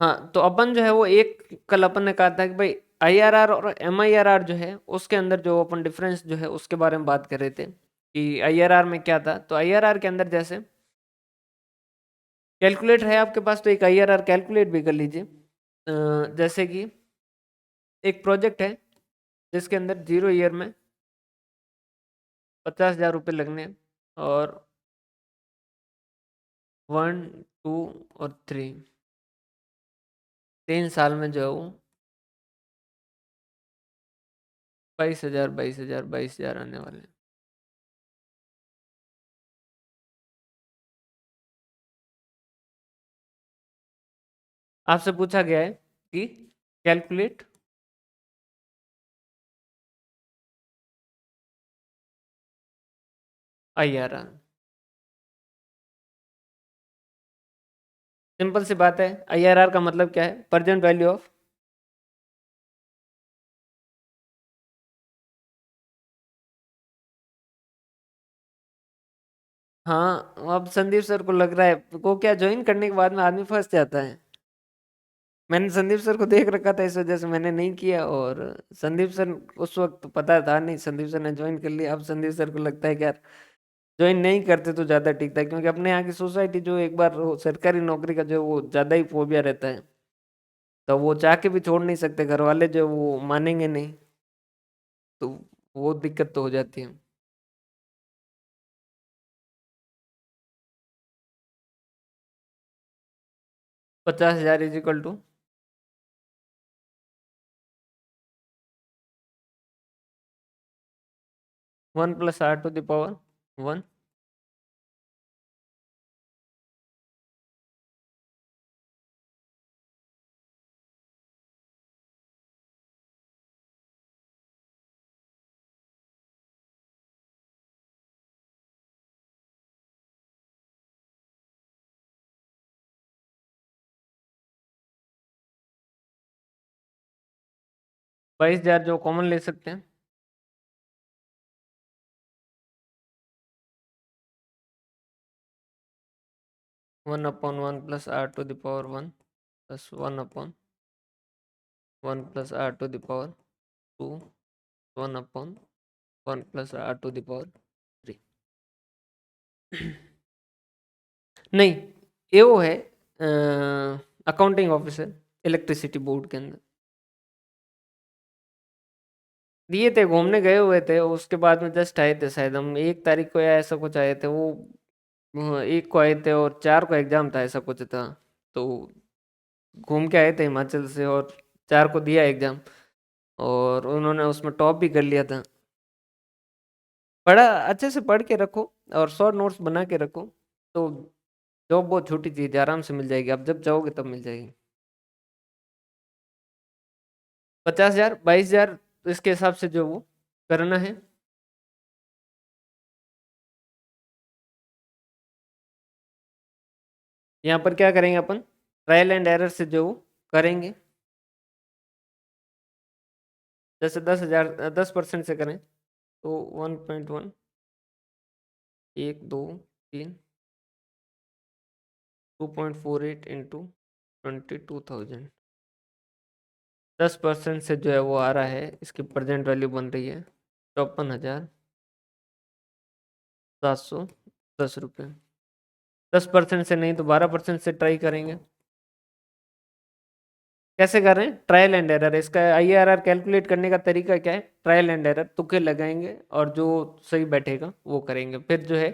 हाँ, तो अपन जो है वो एक कल अपन ने कहा था कि भाई आईआरआर और एमआईआरआर जो है उसके अंदर जो अपन डिफरेंस जो है उसके बारे में बात कर रहे थे कि आईआरआर में क्या था। तो आईआरआर के अंदर जैसे कैलकुलेटर है आपके पास, तो एक आईआरआर कैलकुलेट भी कर लीजिए। जैसे कि एक प्रोजेक्ट है जिसके अंदर 0 ईयर में 50,000 रुपये लगने हैं, और 1, 2 और 3 साल में जो है वो 22,000 22,000 22,000 आने वाले हैं। आपसे पूछा गया है कि कैलकुलेट आईआरआर। सिंपल सी बात है, आईआरआर का मतलब क्या है? Present value of. हाँ, अब संदीप सर को लग रहा है को क्या ज्वाइन करने के बाद में आदमी फंस जाता है। मैंने संदीप सर को देख रखा था, इस वजह से मैंने नहीं किया। और संदीप सर उस वक्त पता था नहीं, संदीप सर ने ज्वाइन कर लिया। अब संदीप सर को लगता है कि यार ज्वाइन नहीं करते तो ज़्यादा ठीक था, क्योंकि अपने यहाँ की सोसाइटी जो एक बार वो सरकारी नौकरी का जो वो ज़्यादा ही फोबिया रहता है, तो वो चाह के भी छोड़ नहीं सकते, घर वाले जो वो मानेंगे नहीं, तो वो दिक्कत तो हो जाती है। 50,000 इज इक्वल टू 1 + r⁻1। 22,000 जो कॉमन ले सकते हैं। 1/1 + r⁻1 प्लस 1/1 + r⁻2 1/1 + r⁻3। नहीं, ये वो है अकाउंटिंग ऑफिसर इलेक्ट्रिसिटी बोर्ड के अंदर। दिए थे, घूमने गए हुए थे, उसके बाद में जस्ट आए थे, शायद हम 1 तारीख को या ऐसा कुछ आए थे वो। 1 को आए थे और 4 को एग्जाम था, ऐसा कुछ था। तो घूम के आए थे हिमाचल से, और 4 को दिया एग्जाम, और उन्होंने उसमें टॉप भी कर लिया था। पढ़ा अच्छे से, पढ़ के रखो और शॉर्ट नोट्स बना के रखो, तो जॉब बहुत छोटी चीज़ है, आराम से मिल जाएगी। आप जब चाहोगे तब मिल जाएगी। 50,000 22,000, तो इसके हिसाब से जो वो करना है। यहाँ पर क्या करेंगे अपन? ट्रायल एंड एरर से जो वो करेंगे। जैसे 10,000 10% से करें तो 1.1, 1, 2, 3, 2.48 इंटू 22,000। 10% से जो है वो आ रहा है, इसकी प्रेजेंट वैल्यू बन रही है 54,710 रुपये। 10% से नहीं तो 12% से ट्राई करेंगे। कैसे कर रहे हैं? Trial and error. इसका आईआरआर कैलकुलेट करने का तरीका क्या है? ट्रायल एंड एरर, तुक्के लगाएंगे और जो सही बैठेगा वो करेंगे। फिर जो है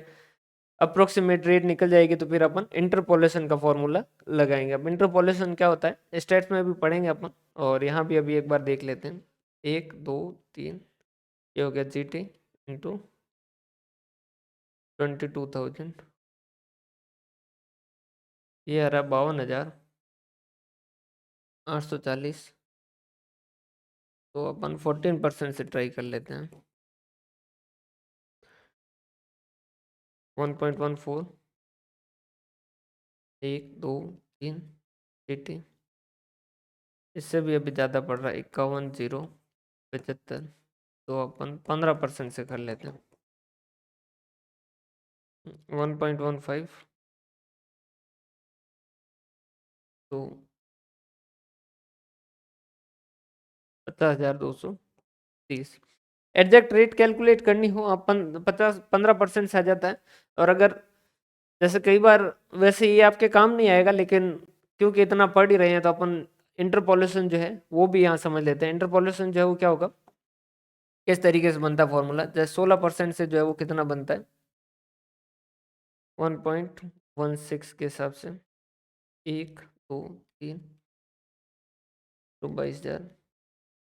अप्रोक्सीमेट रेट निकल जाएगी, तो फिर अपन इंटरपोलेशन का फॉर्मूला लगाएंगे। अब इंटरपोलेशन क्या होता है स्टेट्स में भी पढ़ेंगे अपन, और यहाँ भी अभी एक बार देख लेते हैं। 1, 2, 3, ये हो गया GT इंटू 22,000, ये आ रहा 52,840। तो अपन 14% से ट्राई कर लेते हैं। 1.14, 1, 2, 3 GT। इससे भी अभी ज़्यादा पड़ रहा है, 51,075। तो अपन 15% से कर लेते हैं। 1.15, 2, 50,230। एग्जैक्ट रेट कैलकुलेट करनी हो आप 15% से आ जाता है। और अगर जैसे कई बार वैसे ये आपके काम नहीं आएगा, लेकिन क्योंकि इतना पढ़ ही रहे हैं तो अपन इंटरपोलेशन जो है वो भी यहाँ समझ लेते हैं। इंटरपोलेशन जो है वो क्या होगा, किस तरीके से बनता है फॉर्मूला। जैसे 16% से जो है वो कितना बनता है 1.16 के हिसाब से 1 2 3 तो 22,000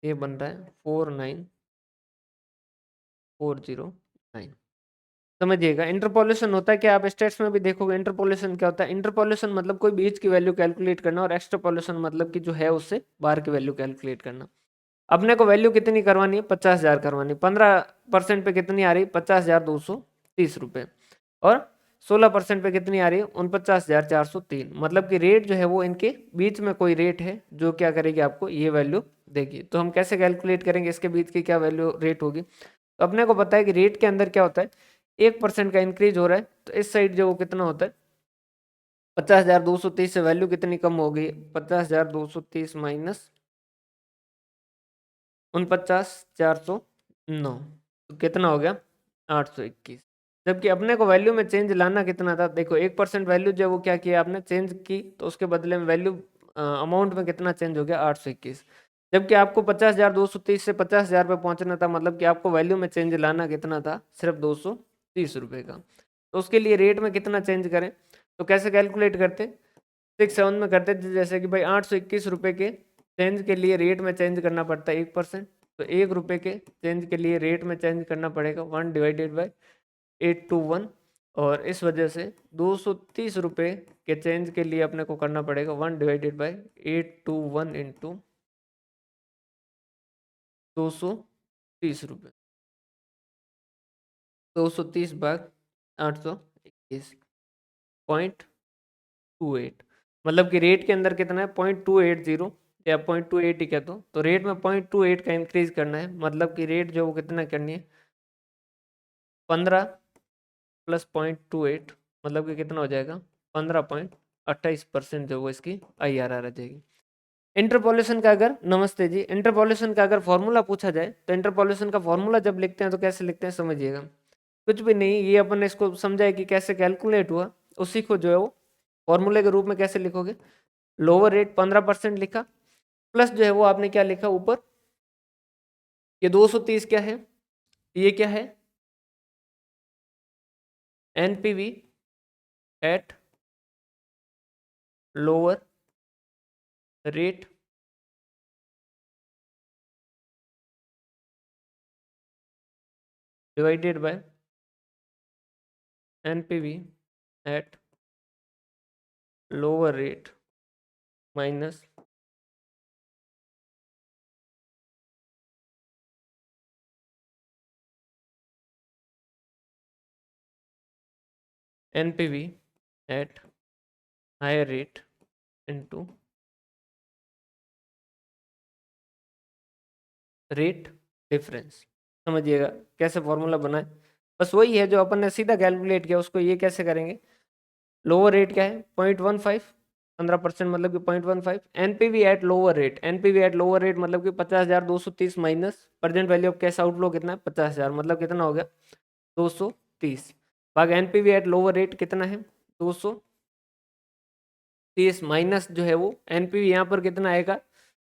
ये बन रहा है 49409। समझिएगा इंटरपोलेशन होता है क्या, आप स्टेट्स में भी देखोगे इंटरपोलेशन क्या होता है। इंटरपोलेशन मतलब कोई बीच की वैल्यू कैलकुलेट करना, और एक्सट्रापोलेशन मतलब कि जो है उससे बाहर की वैल्यू कैलकुलेट करना। अपने को वैल्यू कितनी करवानी है 50,000 करवानी। 15% पे कितनी आ रही है 50,230 रुपये, और 16% पे कितनी आ रही है 49,403। मतलब कि रेट जो है वो इनके बीच में कोई रेट है जो क्या करेगी आपको ये वैल्यू देगी। तो हम कैसे कैलकुलेट करेंगे इसके बीच की क्या वैल्यू रेट होगी। तो अपने को पता है कि रेट के अंदर क्या होता है 1% का इंक्रीज हो रहा है, तो इस साइड जो वो कितना होता है 50,230 से वैल्यू कितनी कम हो गई 50,230 माइनस 49,409, तो कितना हो गया 821। जबकि अपने को वैल्यू में चेंज लाना कितना था, देखो 1% वैल्यू जो वो क्या किया आपने चेंज की, तो उसके बदले में वैल्यू अमाउंट में कितना चेंज हो गया 821। जबकि आपको 50,230 से 50,000 पे पहुंचना था, मतलब कि आपको वैल्यू में चेंज लाना कितना था सिर्फ 230 रुपये का। तो उसके लिए रेट में कितना चेंज करें, तो कैसे कैलकुलेट करते 6 7 में करते थे। जैसे कि भाई 821 रुपये के चेंज के लिए रेट में चेंज करना पड़ता है 1%, तो 1 रुपये के चेंज के लिए रेट में चेंज करना पड़ेगा 1/821। और इस वजह से 230 रुपये के चेंज के लिए अपने को करना पड़ेगा 1/821 इंटू 230 रुपये, 230/821.28। मतलब कि रेट के अंदर कितना है 0.280 या 0.28 ही कह दो, तो रेट में 0.28 का इंक्रीज करना है। मतलब कि रेट जो वो कितना करनी है 15 प्लस 0.28, मतलब कि कितना हो जाएगा 15.28% जो वो इसकी IRR आ जाएगी। इंटरपोलेशन का अगर नमस्ते जी, इंटरपोलेशन का अगर फॉर्मूला पूछा जाए तो इंटरपोलेशन का फॉर्मूला जब लिखते हैं तो कैसे लिखते हैं समझिएगा। कुछ भी नहीं, ये अपन ने इसको समझा है कि कैसे कैलकुलेट हुआ, उसी को जो है वो फॉर्मूले के रूप में कैसे लिखोगे। लोअर रेट 15% लिखा, प्लस जो है वो आपने क्या लिखा ऊपर, ये 230 क्या है, ये क्या है NPV at lower rate divided by NPV at lower rate minus NPV at higher rate into rate difference. समझिएगा कैसे फॉर्मूला बनाए, बस वही है जो अपन ने सीधा कैलकुलेट किया, उसको ये कैसे करेंगे। लोअर रेट क्या है 0.15, 15% मतलब कि 0.15। NPV at lower rate, NPV at lower rate मतलब कि 50,230 minus present value of cash outflow कितना है 50,000, मतलब कितना हो गया 230 भाग NPV एट लोअर रेट कितना है 230 माइनस जो है वो NPV यहाँ पर कितना आएगा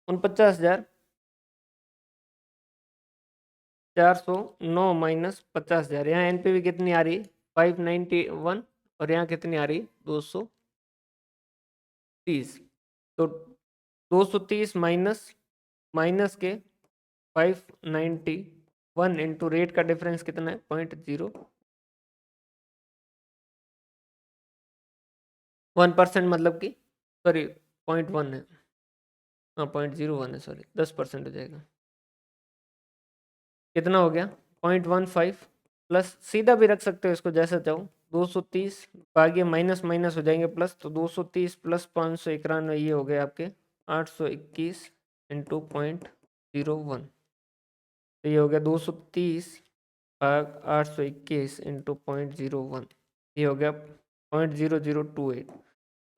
49,409 माइनस 50,000। यहाँ NPV कितनी आ रही है 591, और यहाँ कितनी आ रही 230। तो 230 माइनस माइनस के 591 इंटू रेट का डिफरेंस कितना है 0.01%, मतलब कि सॉरी 0.1 है, हाँ 0.01 है, सॉरी 10% हो जाएगा। कितना हो गया 0.15, प्लस सीधा भी रख सकते हो इसको जैसा चाहो 230 भागे माइनस माइनस हो जाएंगे प्लस, तो 230 प्लस 591 ये हो गए आपके 821 इंटू 0.01। तो ये हो गया 230 भाग 821 इंटू 0.01, ये हो गया 0.0028।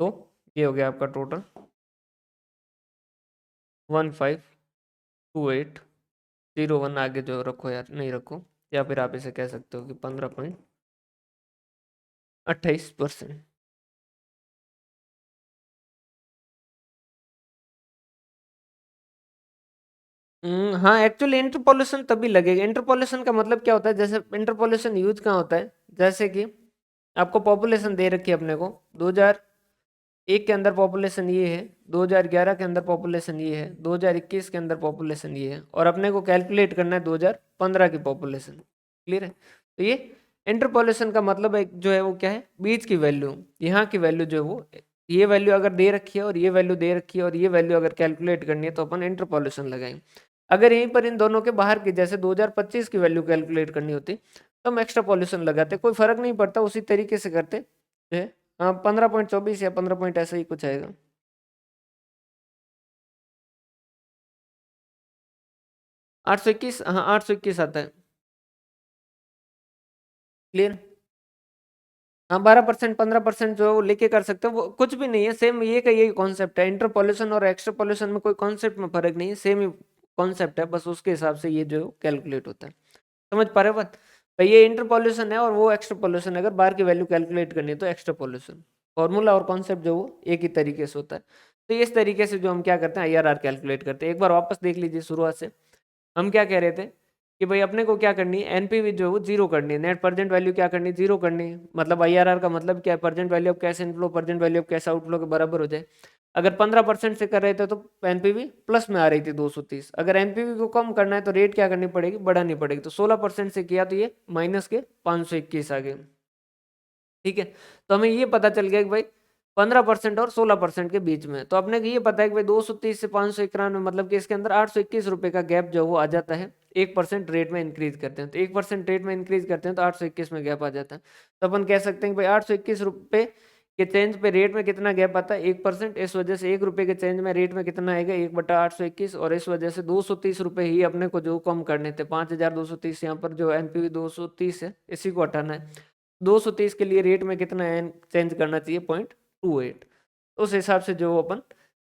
तो ये हो गया आपका टोटल 15 2801 आगे जो रखो यार, नहीं रखो, या फिर आप इसे कह सकते हो कि 15.28%। हाँ, एक्चुअली इंटरपोलेशन तभी लगेगा। इंटरपोलेशन का मतलब क्या होता है, जैसे इंटरपोलेशन यूज कहाँ होता है, जैसे कि आपको पॉपुलेशन दे रखी है अपने को, 2001 के अंदर पॉपुलेशन ये है, 2011 के अंदर पॉपुलेशन ये है, 2021 के अंदर पॉपुलेशन ये है, और अपने को कैलकुलेट करना है 2015 की पॉपुलेशन। क्लियर है? तो ये इंटरपोलेशन का मतलब है जो है वो क्या है, बीच की वैल्यू, यहाँ की वैल्यू जो है वो, ये वैल्यू अगर दे रखी है और ये वैल्यू दे रखी है और ये वैल्यू अगर कैलकुलेट करनी है तो अपन इंटरपोलेशन लगाएंगे। अगर यहीं पर इन दोनों के बाहर की जैसे 2025 की वैल्यू कैलकुलेट करनी होती तो हम एक्स्ट्रापोलेशन लगाते, कोई फर्क नहीं पड़ता, उसी तरीके से करते जो है। हाँ, 15.24 या 15 पॉइंट ऐसा ही कुछ आएगा। 821, हाँ 821 आता है। क्लियर? हाँ, 12% 15% जो है वो लेके कर सकते हो, वो कुछ भी नहीं है, सेम ये का यही कॉन्सेप्ट है। इंटरपोलेशन और एक्स्ट्रापोलेशन में कोई कॉन्सेप्ट में फर्क नहीं है, सेम ही कॉन्सेप्ट है, बस उसके हिसाब से ये जो कैलकुलेट होता है। समझ पा रहे हो बात? भाई ये इंटरपोलेशन है और वो एक्स्ट्रापोलेशन है, अगर बाहर की वैल्यू कैलकुलेट करनी है तो एक्स्ट्रापोलेशन। फॉर्मूला और कॉन्सेप्ट जो वो एक ही तरीके से होता है। तो इस तरीके से जो हम क्या करते हैं, IRR कैलकुलेट करते हैं। एक बार वापस देख लीजिए शुरुआत से, हम क्या कह रहे थे कि भाई अपने को क्या करनी है, एनपीवी जो है वो जीरो करनी है, नेट प्रेजेंट वैल्यू क्या करनी है, जीरो करनी है। मतलब IRR का मतलब क्या है, present value of cash inflow present value of cash outflow के बराबर हो जाए। अगर 15% से कर रहे थे तो एनपीवी प्लस में आ रही थी 230। अगर एनपीवी को कम करना है तो रेट क्या करनी पड़ेगी, बढ़ानी पड़ेगी। तो 16% से किया तो ये माइनस के 521 आ गए। ठीक है? तो हमें ये पता चल गया कि भाई 15% और 16% के बीच में। तो अपने को ये पता है कि भाई 230 से 591 मतलब कि इसके अंदर 821 रुपए का गैप जो वो आ जाता है। 1% रेट में इंक्रीज करते हैं तो 1% रेट में इंक्रीज करते हैं तो 821 में गैप आ जाता है। तो अपन कह सकते हैं कि भाई 821 रुपए के चेंज पे रेट में कितना गैप आता है, 1%। इस वजह से 1 रुपए के चेंज में रेट में कितना आएगा, 1/821। और इस वजह से 230 रुपए ही अपने को जो कम करने थे, 5230 यहाँ पर जो एनपीवी 230 है इसी को हटाना है। 230 के लिए रेट में कितना एन चेंज करना चाहिए, 0.28। उस हिसाब से जो अपन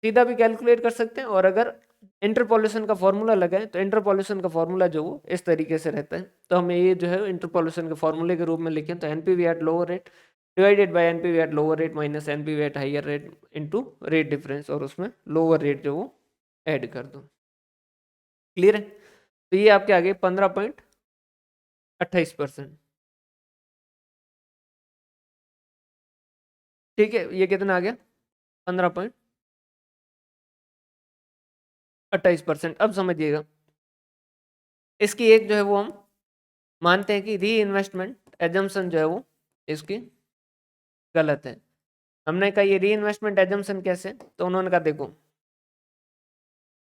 सीधा भी कैलकुलेट कर सकते हैं। और अगर इंटरपोलेशन का फॉर्मूला लगाएं तो इंटरपोलेशन का फॉर्मूला जो वो इस तरीके से रहता है। तो हमें ये जो है इंटरपोलेशन के फॉर्मूले के रूप में लिखें तो NPV at lower rate divided by NPV at lower rate minus NPV at higher rate into rate difference, और उसमें लोअर रेट जो वो ऐड कर दो। क्लियर है? तो ये आपके आगे 15.28%। ठीक है, ये कितना आ गया, 15.28%। अब समझिएगा, इसकी एक जो है वो हम मानते हैं कि री इन्वेस्टमेंट एजम्पशन जो है वो इसकी गलत है। हमने कहा ये री इन्वेस्टमेंट एजम्पशन कैसे, तो उन्होंने कहा देखो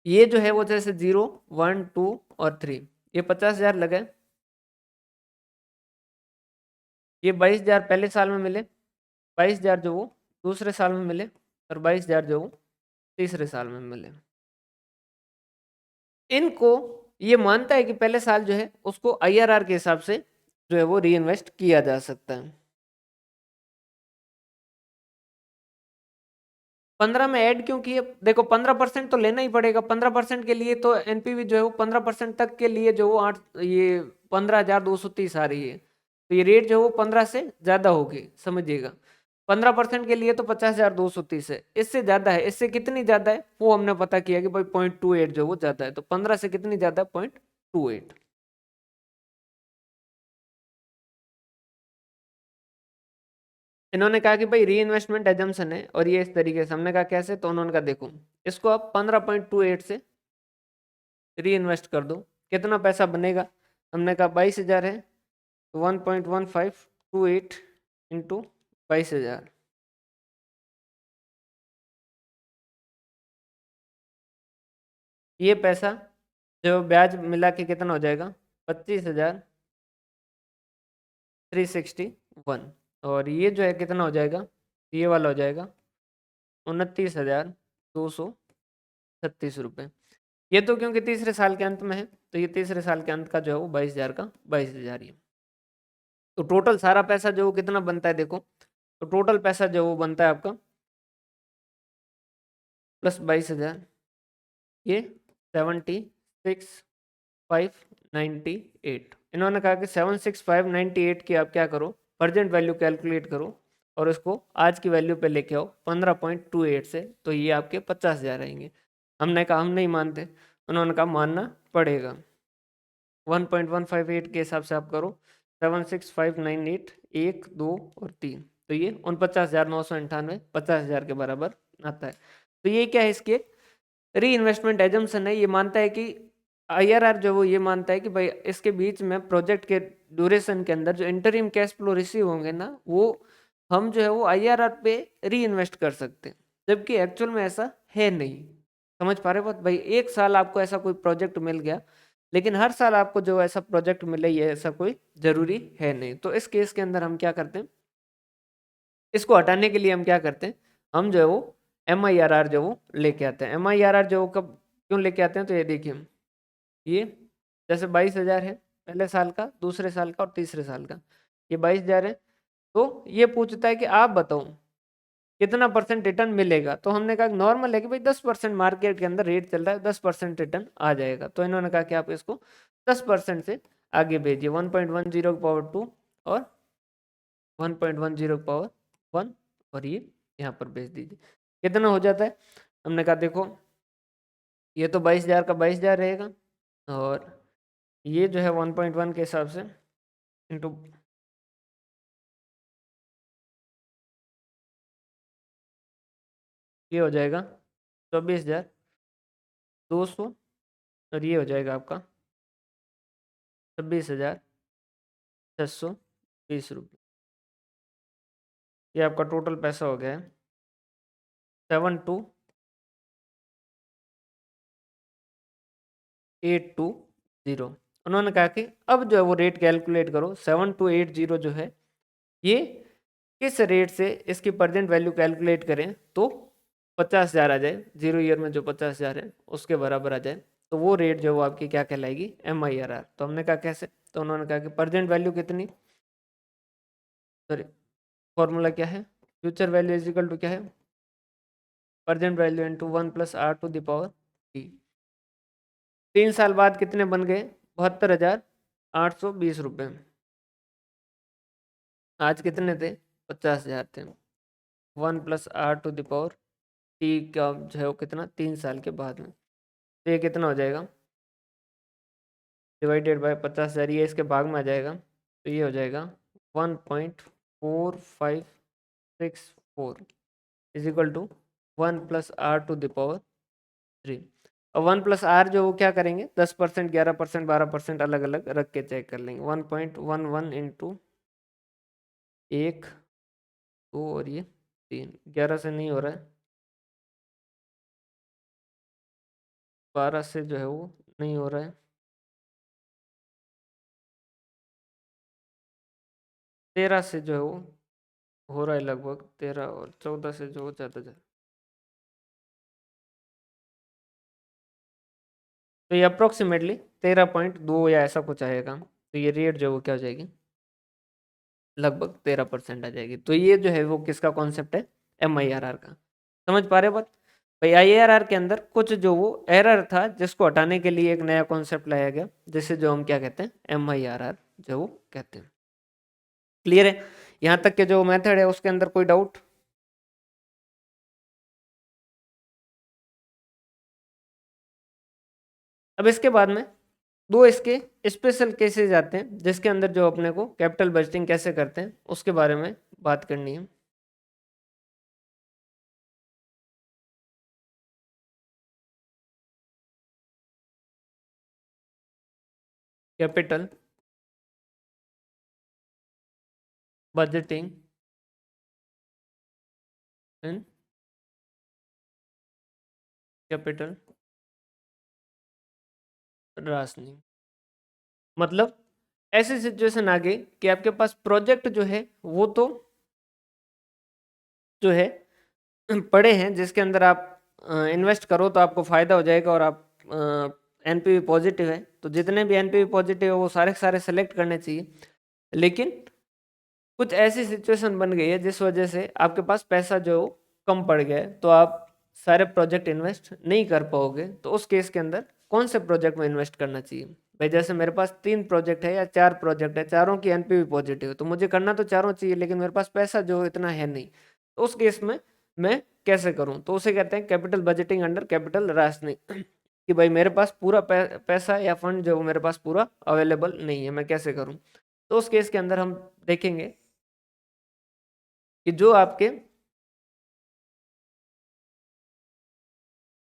ये जो है वो जैसे 0 1 2 और 3, ये 50,000 लगे, ये 22,000 पहले साल में मिले, 22,000 जो वो दूसरे साल में मिले, और 22,000 जो वो तीसरे साल में मिले। इनको ये मानता है कि पहले साल जो है उसको IRR के हिसाब से जो है वो री इन्वेस्ट किया जा सकता है। 15 में ऐड क्यों किए, देखो 15% तो लेना ही पड़ेगा। 15% के लिए तो एनपीवी जो है वो 15% तक के लिए जो वो 15,230 आ रही है। तो ये रेट जो है वो 15 से ज्यादा होगी, समझिएगा। 15% के लिए तो 50,230 है, इससे ज्यादा है। इससे कितनी ज्यादा है वो हमने पता किया कि भाई 0.28 जो वो ज्यादा है। तो 15 से कितनी ज्यादा है, 0.28। इन्होंने कहा कि भाई री इन्वेस्टमेंट एजम्पशन है और ये इस तरीके से। हमने कहा कैसे, तो उन्होंने कहा देखो इसको आप 15.28 से री इन्वेस्ट कर दो, कितना पैसा बनेगा। हमने कहा 22,000 है तो 1.1528 इंटू 22,000, ये पैसा जो ब्याज मिला के कितना हो जाएगा, 25,361। और ये जो है कितना हो जाएगा, ये वाला हो जाएगा 29,236 रुपये। ये तो क्योंकि तीसरे साल के अंत में है, तो ये तीसरे साल के अंत का जो है वो 22,000 का 22,000 ही है। तो टोटल सारा पैसा जो वो कितना बनता है देखो, तो टोटल पैसा जो वो बनता है आपका प्लस 22,000, ये 76 7598। इन्होंने कहा कि 76598 की आप क्या करो, प्रेजेंट वैल्यू कैलकुलेट करो और उसको आज की वैल्यू पे लेके आओ 15.28 से, तो ये आपके 50,000 आएंगे। हमने कहा हम नहीं मानते, उन्होंने कहा मानना पड़ेगा। 1.158 के हिसाब से आप करो 76598, 1 2 और 3, तो ये 49,998, 50,000 के बराबर आता है। तो ये क्या है, इसके री इन्वेस्टमेंट एजम्पशन है। ये मानता है कि आईआरआर जो वो ये मानता है कि भाई इसके बीच में प्रोजेक्ट के ड्यूरेशन के अंदर जो इंटरिम कैश फ्लो रिसीव होंगे ना, वो हम जो है वो आईआरआर पे री इन्वेस्ट कर सकते हैं, जबकि एक्चुअल में ऐसा है नहीं। समझ पा रहे हो बात? भाई एक साल आपको ऐसा कोई प्रोजेक्ट मिल गया, लेकिन हर साल आपको जो ऐसा प्रोजेक्ट मिले ये ऐसा कोई जरूरी है नहीं। तो इस केस के अंदर हम क्या करते हैं, इसको हटाने के लिए हम क्या करते हैं, हम जो है वो MIRR जो वो लेके आते हैं। MIRR जो वो कब क्यों लेके आते हैं, तो ये देखिए, ये जैसे 22,000 है पहले साल का, दूसरे साल का और तीसरे साल का, ये 22,000 है। तो ये पूछता है कि आप बताओ कितना परसेंट रिटर्न मिलेगा। तो हमने कहा नॉर्मल है कि भाई 10% मार्केट के अंदर रेट चल रहा है, 10% रिटर्न आ जाएगा। तो इन्होंने कहा कि आप इसको 10% से आगे भेजिए, 1.10 की पावर 2 और 1.10 की पावर 1, और ये यहाँ पर भेज दीजिए। कितना हो जाता है, हमने कहा देखो ये तो 22,000 का 22,000 रहेगा, और ये जो है 1.1 के हिसाब से इंटू, ये हो जाएगा 24,200, और ये हो जाएगा आपका 26,620 रुपये। ये आपका टोटल पैसा हो गया है 72,820। उन्होंने कहा कि अब जो है वो रेट कैलकुलेट करो, 7280 जो है ये किस रेट से इसकी प्रेजेंट वैल्यू कैलकुलेट करें तो 50,000 आ जाए, 0 ईयर में जो 50,000 है उसके बराबर आ जाए, तो वो रेट जो वो आपकी क्या कहलाएगी, MIRR। तो हमने कहा कैसे, तो उन्होंने कहा कि प्रेजेंट वैल्यू कितनी, सॉरी फॉर्मूला क्या है, future value is equal to क्या है, प्रेजेंट वैल्यू इंटू 1 + R⁴ 3 साल बाद कितने बन गए, 72,820 रुपये। आज कितने थे, 50,000 थे। 1 + R⁴ का जो है वो कितना, 3 साल के बाद में, तो ये कितना हो जाएगा, डिवाइडेड बाय 50,000, ये इसके भाग में आ जाएगा, तो ये हो जाएगा 1.4564 इज इक्वल टू 1 + R⁴। और 1 + R जो वो क्या करेंगे, 10%, 11%, 12% अलग अलग रख के चेक कर लेंगे। 1.11 इंटू 1 2 और ये 3, 11 से नहीं हो रहा है, 12 से जो है वो नहीं हो रहा है, 13 से जो है वो हो रहा है लगभग, 13 और 14 से जो ज़्यादा ज़्यादा, तो ये अप्रोक्सीमेटली 13.2 या ऐसा कुछ आएगा। तो ये रेट जो है वो क्या हो जाएगी, लगभग 13% आ जाएगी। तो ये जो है वो किसका कॉन्सेप्ट है, MIRR का। समझ पा रहे हो बात? भाई IRR के अंदर कुछ जो वो एरर था जिसको हटाने के लिए एक नया कॉन्सेप्ट लाया गया, जिसे जो हम क्या कहते हैं, MIRR जो वो कहते हैं। क्लियर है? यहाँ तक के जो मेथड है उसके अंदर कोई डाउट? अब इसके बाद में दो इसके स्पेशल केसेस आते हैं जिसके अंदर जो अपने को कैपिटल बजटिंग कैसे करते हैं उसके बारे में बात करनी है। Capital budgeting and capital rationing. मतलब ऐसी सिचुएशन आ गई कि आपके पास प्रोजेक्ट जो है वो तो जो है पड़े हैं जिसके अंदर आप इन्वेस्ट करो तो आपको फायदा हो जाएगा, और आप NPV पॉजिटिव है तो जितने भी NPV पॉजिटिव है वो सारे के सारे सेलेक्ट करने चाहिए। लेकिन कुछ ऐसी सिचुएशन बन गई है जिस वजह से आपके पास पैसा जो कम पड़ गया है, तो आप सारे प्रोजेक्ट इन्वेस्ट नहीं कर पाओगे। तो उस केस के अंदर कौन से प्रोजेक्ट में इन्वेस्ट करना चाहिए। भाई जैसे मेरे पास 3 प्रोजेक्ट है या 4 प्रोजेक्ट है, चारों की एनपीवी पॉजिटिव है, तो मुझे करना तो चारों चाहिए, लेकिन मेरे पास पैसा जो इतना है नहीं, तो उस केस में मैं कैसे करूं, तो उसे कहते हैं capital budgeting under capital rationing कि भाई मेरे पास पूरा पैसा या फंड जो मेरे पास पूरा अवेलेबल नहीं है, मैं कैसे करूं। तो उस केस के अंदर हम देखेंगे कि जो आपके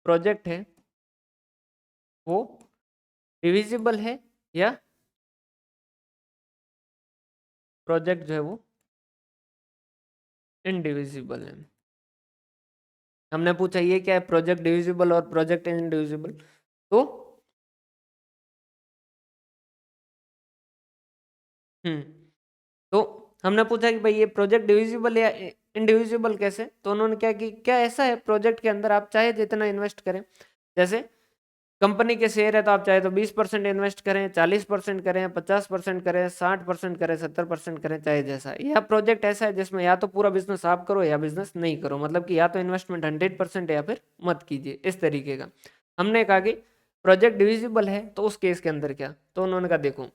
प्रोजेक्ट है वो डिविजिबल है या प्रोजेक्ट जो है वो इनडिविजिबल है। हमने पूछा ये क्या है, प्रोजेक्ट डिविजिबल और प्रोजेक्ट इनडिविजिबल। तो हम्म तो हमने पूछा कि भाई ये प्रोजेक्ट डिविजिबल या इनडिविजिबल कैसे, तो उन्होंने क्या कि क्या ऐसा है प्रोजेक्ट के अंदर आप चाहे जितना इन्वेस्ट करें, जैसे कंपनी के शेयर है तो आप चाहे तो 20% इन्वेस्ट करें, 40% करें, 50% करें, 60% करें, 70% करें, चाहे जैसा। यह प्रोजेक्ट ऐसा है जिसमें या तो पूरा बिजनेस आप करो या बिजनेस नहीं करो, मतलब कि या तो इन्वेस्टमेंट 100% है या फिर मत कीजिए, इस तरीके का। हमने कहा कि प्रोजेक्ट डिविजिबल है तो उस केस के अंदर क्या, तो उन्होंने कहा देखो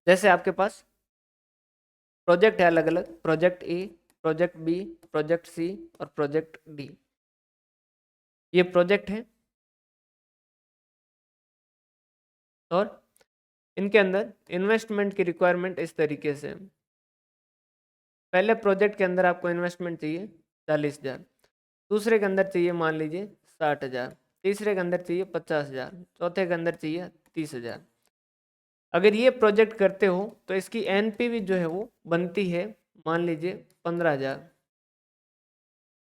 जैसे आपके पास प्रोजेक्ट है अलग अलग, project A, project B, project C और प्रोजेक्ट डी, ये प्रोजेक्ट है और इनके अंदर इन्वेस्टमेंट की रिक्वायरमेंट इस तरीके से। पहले प्रोजेक्ट के अंदर आपको इन्वेस्टमेंट चाहिए 40,000, दूसरे के अंदर चाहिए मान लीजिए 60,000, तीसरे के अंदर चाहिए 50,000, चौथे के अंदर चाहिए 30,000। अगर ये प्रोजेक्ट करते हो तो इसकी एनपीवी जो है वो बनती है मान लीजिए 15,000,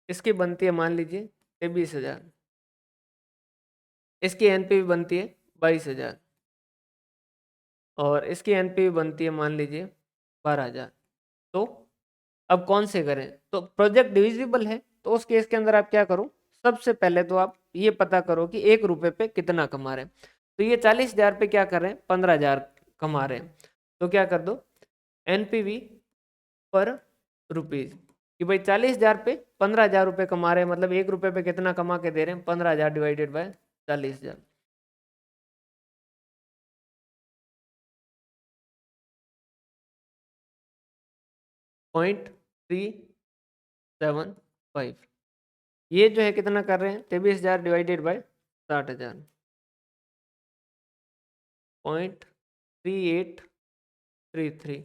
इसकी बनती है मान लीजिए 23,000, इसकी एनपीवी बनती है 22,000 और इसकी एनपीवी बनती है मान लीजिए 12,000। तो अब कौन से करें, तो प्रोजेक्ट डिविजिबल है तो उस केस के अंदर आप क्या करो, सबसे पहले तो आप ये पता करो कि 1 रुपए पे कितना कमा रहे हैं। तो ये 40,000 पे क्या कर रहे हैं, 15,000 कमा रहे हैं, तो क्या कर दो एनपीवी पर रुपीज कि भाई 40,000 पे 15,000 रुपये कमा रहे हैं, मतलब 1 रुपए पे कितना कमा के दे रहे हैं, 15,000 डिवाइडेड बाय 40,000। .375, ये जो है कितना कर रहे हैं, 23,000 डिवाइडेड बाय 60,000, 0.3833।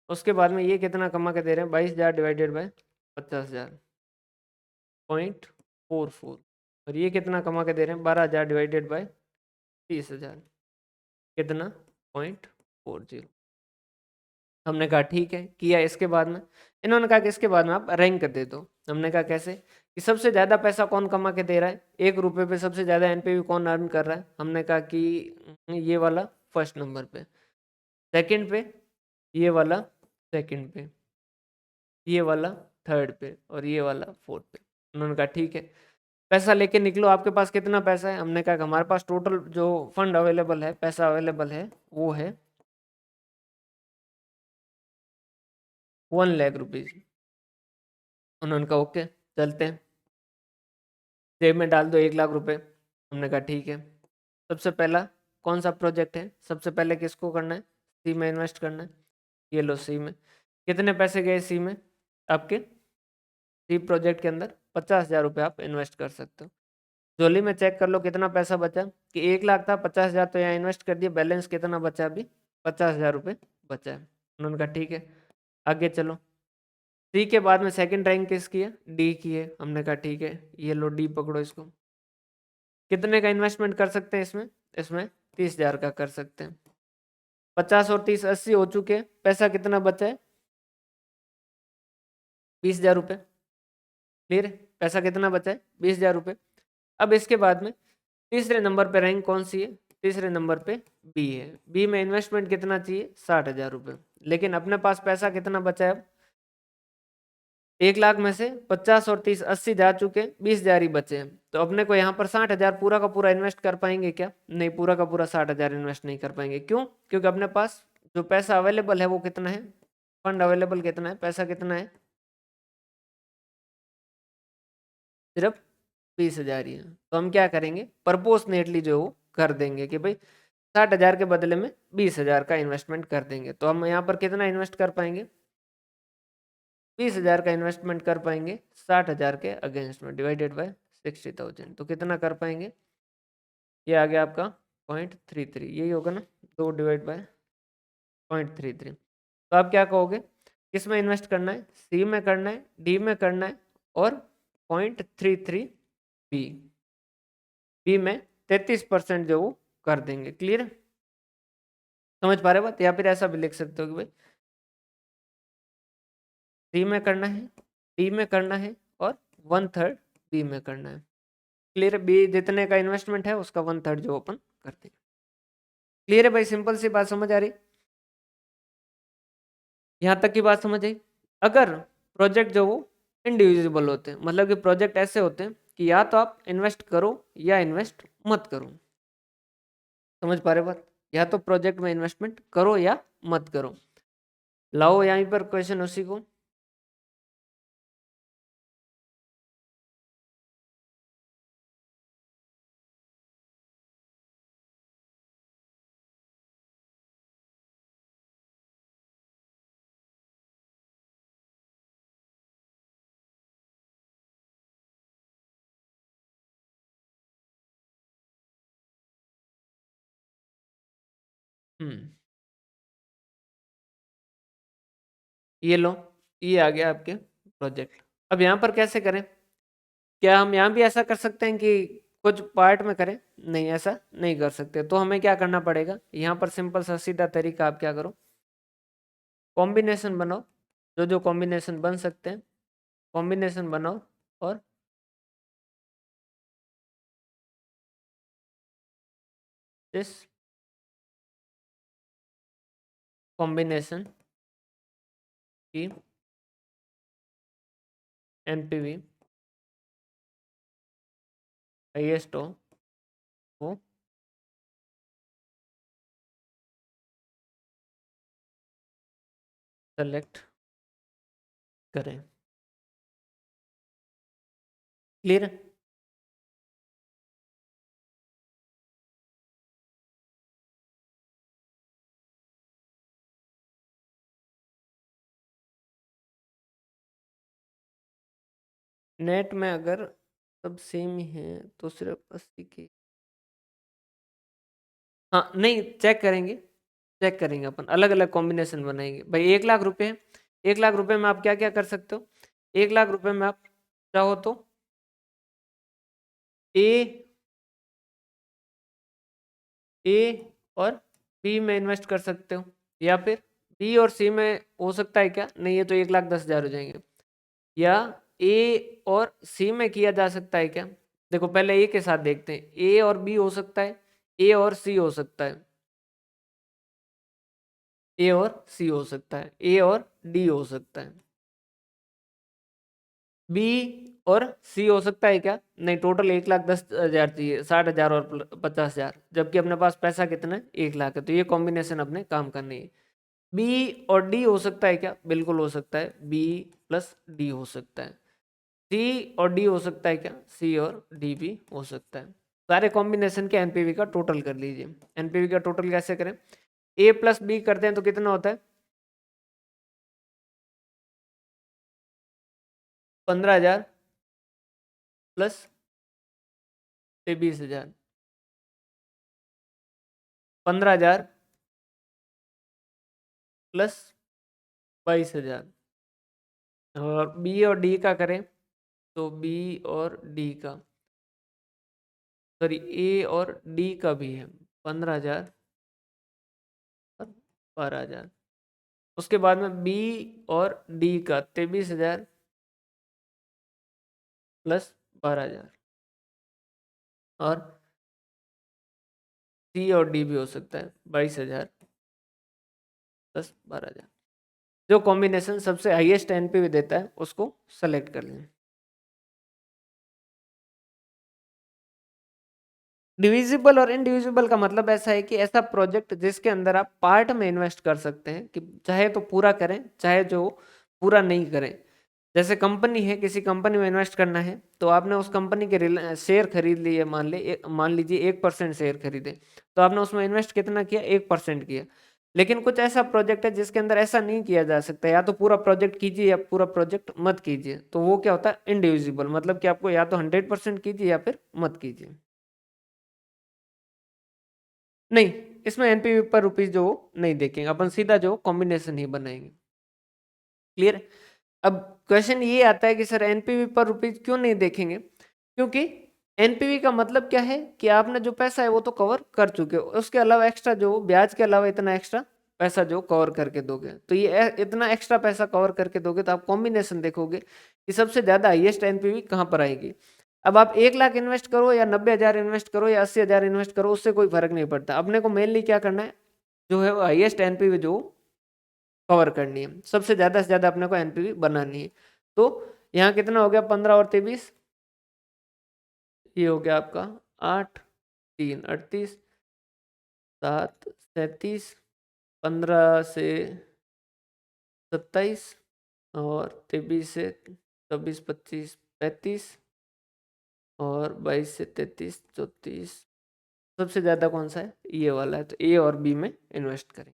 उसके बाद में ये कितना कमा के दे रहे हैं, 22,000 डिवाइडेड बाय 50,000, 0.44। और ये कितना कमा के दे रहे हैं, 12,000 डिवाइडेड बाय 30,000, कितना 0.40। हमने कहा ठीक है किया। इसके बाद में इन्होंने कहा कि इसके बाद में आप रैंक दे दो। हमने कहा कैसे, कि सबसे ज़्यादा पैसा कौन कमा के दे रहा है, 1 रुपए पे सबसे ज़्यादा एनपीवी कौन अर्न कर रहा है। हमने कहा कि ये वाला फर्स्ट नंबर पे, सेकंड पे ये वाला, सेकंड पे ये वाला, थर्ड पे और ये वाला फोर्थ पे। उन्होंने कहा ठीक है, पैसा लेके निकलो, आपके पास कितना पैसा है। हमने कहा कि हमारे पास टोटल जो फंड अवेलेबल है, पैसा अवेलेबल है, वो है 1,00,000 रुपीज़। उन्होंने कहा ओके चलते हैं, जेब में डाल दो 1,00,000 रुपए। हमने कहा ठीक है। सबसे पहला कौन सा प्रोजेक्ट है, सबसे पहले किसको करना है, सी में इन्वेस्ट करना है। ये लो सी में, कितने पैसे गए सी में आपके, सी प्रोजेक्ट के अंदर 50,000 रुपये आप इन्वेस्ट कर सकते हो। जोली में चेक कर लो कितना पैसा बचा, कि 1,00,000 था, 50,000 तो यहाँ इन्वेस्ट कर दिया, बैलेंस कितना बचा अभी, 50,000 रुपये बचा है। उन्होंने कहा ठीक है आगे चलो। सी के बाद में सेकंड रैंक किसकी है, डी की है। हमने कहा ठीक है, ये लो डी पकड़ो इसको। कितने का इन्वेस्टमेंट कर सकते हैं इसमें, इसमें 30,000 का कर सकते हैं। 50 और 30 80 हो चुके हैं, पैसा कितना बचा है, 20,000 रुपये। क्लियर है, पैसा कितना बचा है, 20,000 रुपये। अब इसके बाद में तीसरे नंबर पे रैंक कौन सी है, तीसरे नंबर पे बी है। बी में इन्वेस्टमेंट कितना चाहिए, 60,000 रुपये। लेकिन अपने पास पैसा कितना बचा है, अब 1,00,000 में से 50 और 30 80 जा चुके हैं, 20,000 ही बचे हैं। तो अपने को यहाँ पर 60,000 पूरा का पूरा इन्वेस्ट कर पाएंगे क्या, नहीं, पूरा का पूरा 60,000 इन्वेस्ट नहीं कर पाएंगे। क्यों, क्योंकि अपने पास जो पैसा अवेलेबल है वो कितना है, फंड अवेलेबल कितना है, पैसा कितना है, सिर्फ 20,000 ही है, तो हम क्या करेंगे, प्रपोर्शनेटली जो वो कर देंगे कि भाई 60,000 के बदले में 20,000 का इन्वेस्टमेंट कर देंगे। तो हम यहाँ पर कितना इन्वेस्ट कर पाएंगे, 20,000 का इन्वेस्टमेंट कर पाएंगे 60,000 के अगेंस्ट में, डिवाइडेड बाय 60,000, तो कितना कर पाएंगे, ये आ गया आपका 0.33, यही होगा ना, 2 डिवाइड बाय 0.33। तो आप क्या कहोगे, किस में इन्वेस्ट करना है, सी में करना है, डी में करना है, और 0.33 बी, बी में 33% जो वो कर देंगे। क्लियर, समझ पा रहे बात, या फिर ऐसा भी लिख सकते हो कि भाई सी में करना है, डी में करना है, और 1/3 बी में करना है। क्लियर, बी जितने का इन्वेस्टमेंट है उसका 1/3 जो ओपन करते हैं। क्लियर है भाई, सिंपल सी बात समझ आ रही, यहाँ तक की बात समझ आई। अगर प्रोजेक्ट जो वो इंडिविजिबल होते हैं, मतलब कि प्रोजेक्ट ऐसे होते हैं कि या तो आप इन्वेस्ट करो या इन्वेस्ट मत करो, समझ पा रहे बात, या तो प्रोजेक्ट में इन्वेस्टमेंट करो या मत करो। लाओ यहीं पर क्वेश्चन उसी को, ये लो, ये आ गया आपके प्रोजेक्ट। अब यहाँ पर कैसे करें, क्या हम यहाँ भी ऐसा कर सकते हैं कि कुछ पार्ट में करें, नहीं ऐसा नहीं कर सकते, तो हमें क्या करना पड़ेगा, यहाँ पर सिंपल सा सीधा तरीका, आप क्या करो, कॉम्बिनेशन बनाओ, जो जो कॉम्बिनेशन बन सकते हैं कॉम्बिनेशन बनाओ, और इस कॉम्बिनेशन की एनपीवी हाईएस्ट हो वो सेलेक्ट करें। क्लियर, नेट में अगर सब सेम ही है तो सिर्फ 80 के, हाँ नहीं चेक करेंगे, चेक करेंगे, अपन अलग अलग कॉम्बिनेशन बनाएंगे भाई। 1,00,000 रुपए है, 1,00,000 रुपए में आप क्या क्या कर सकते हो, 1,00,000 रुपए में आप चाहो तो ए ए और बी में इन्वेस्ट कर सकते हो, या फिर बी और सी में हो सकता है क्या, नहीं ये तो 1,10,000 हो जाएंगे, या ए और सी में किया जा सकता है क्या, देखो पहले ए के साथ देखते हैं, ए और बी हो सकता है, ए और सी हो सकता है, ए और सी हो सकता है, ए और डी हो सकता है, बी और सी हो सकता है क्या, नहीं टोटल 1,10,000 चाहिए, 60,000 और 50,000, जबकि अपने पास पैसा कितना है, 1,00,000 है, तो ये कॉम्बिनेशन अपने काम करनी है। बी और डी हो सकता है क्या, बिल्कुल हो सकता है, बी प्लस डी हो सकता है। सी और डी हो सकता है क्या, सी और डी भी हो सकता है। सारे कॉम्बिनेशन के एनपीवी का टोटल कर लीजिए। एनपीवी का टोटल कैसे करें, ए प्लस बी करते हैं तो कितना होता है, 15,000 प्लस 20,000, 15,000 प्लस 22,000, और बी और डी का करें तो बी और डी का, सॉरी ए और डी का भी है 15,000 और 12,000, उसके बाद में बी और डी का 23,000 प्लस 12,000, और सी और डी भी हो सकता है 22,000 प्लस 12,000। जो कॉम्बिनेशन सबसे हाईएस्ट एनपीवी देता है उसको सेलेक्ट कर लें। डिविजिबल और इनडिविजिबल का मतलब ऐसा है कि ऐसा प्रोजेक्ट जिसके अंदर आप पार्ट में इन्वेस्ट कर सकते हैं, कि चाहे तो पूरा करें चाहे जो पूरा नहीं करें, जैसे कंपनी है, किसी कंपनी में इन्वेस्ट करना है तो आपने उस कंपनी के शेयर खरीद लिए, मान लीजिए 1% शेयर खरीदे, तो आपने उसमें इन्वेस्ट कितना किया, 1% किया। लेकिन कुछ ऐसा प्रोजेक्ट है जिसके अंदर ऐसा नहीं किया जा सकता, या तो पूरा प्रोजेक्ट कीजिए या पूरा प्रोजेक्ट मत कीजिए, तो वो क्या होता है, इंडिविजिबल, मतलब कि आपको या तो 100% कीजिए या फिर मत कीजिए। नहीं, इसमें एनपीवी पर रुपीज जो नहीं देखेंगे अपन, सीधा जो कॉम्बिनेशन ही बनाएंगे। क्लियर। अब क्वेश्चन ये आता है कि सर एनपीवी पर रुपीज क्यों नहीं देखेंगे, क्योंकि एनपीवी का मतलब क्या है कि आपने जो पैसा है वो तो कवर कर चुके हो, उसके अलावा एक्स्ट्रा जो ब्याज के अलावा इतना एक्स्ट्रा पैसा जो कवर करके दोगे, तो ये इतना एक्स्ट्रा पैसा कवर करके दोगे तो आप कॉम्बिनेशन देखोगे कि सबसे ज्यादा हाईएस्ट एनपीवी कहाँ पर आएगी। अब आप 1 लाख इन्वेस्ट करो या 90,000 इन्वेस्ट करो या 80,000 इन्वेस्ट करो, उससे कोई फर्क नहीं पड़ता। अपने को मेनली क्या करना है, जो है वो हाईएस्ट एनपीवी जो कवर करनी है, सबसे ज्यादा से ज्यादा अपने को एनपीवी बनानी है। तो यहाँ कितना हो गया, 15 और 23, ये हो गया आपका 8, 3 38, 7 37, 15 से 27 और 23 से 24 25 35 और 22 से 33 34। सबसे ज्यादा कौन सा है, ये वाला है, तो ए और बी में इन्वेस्ट करें।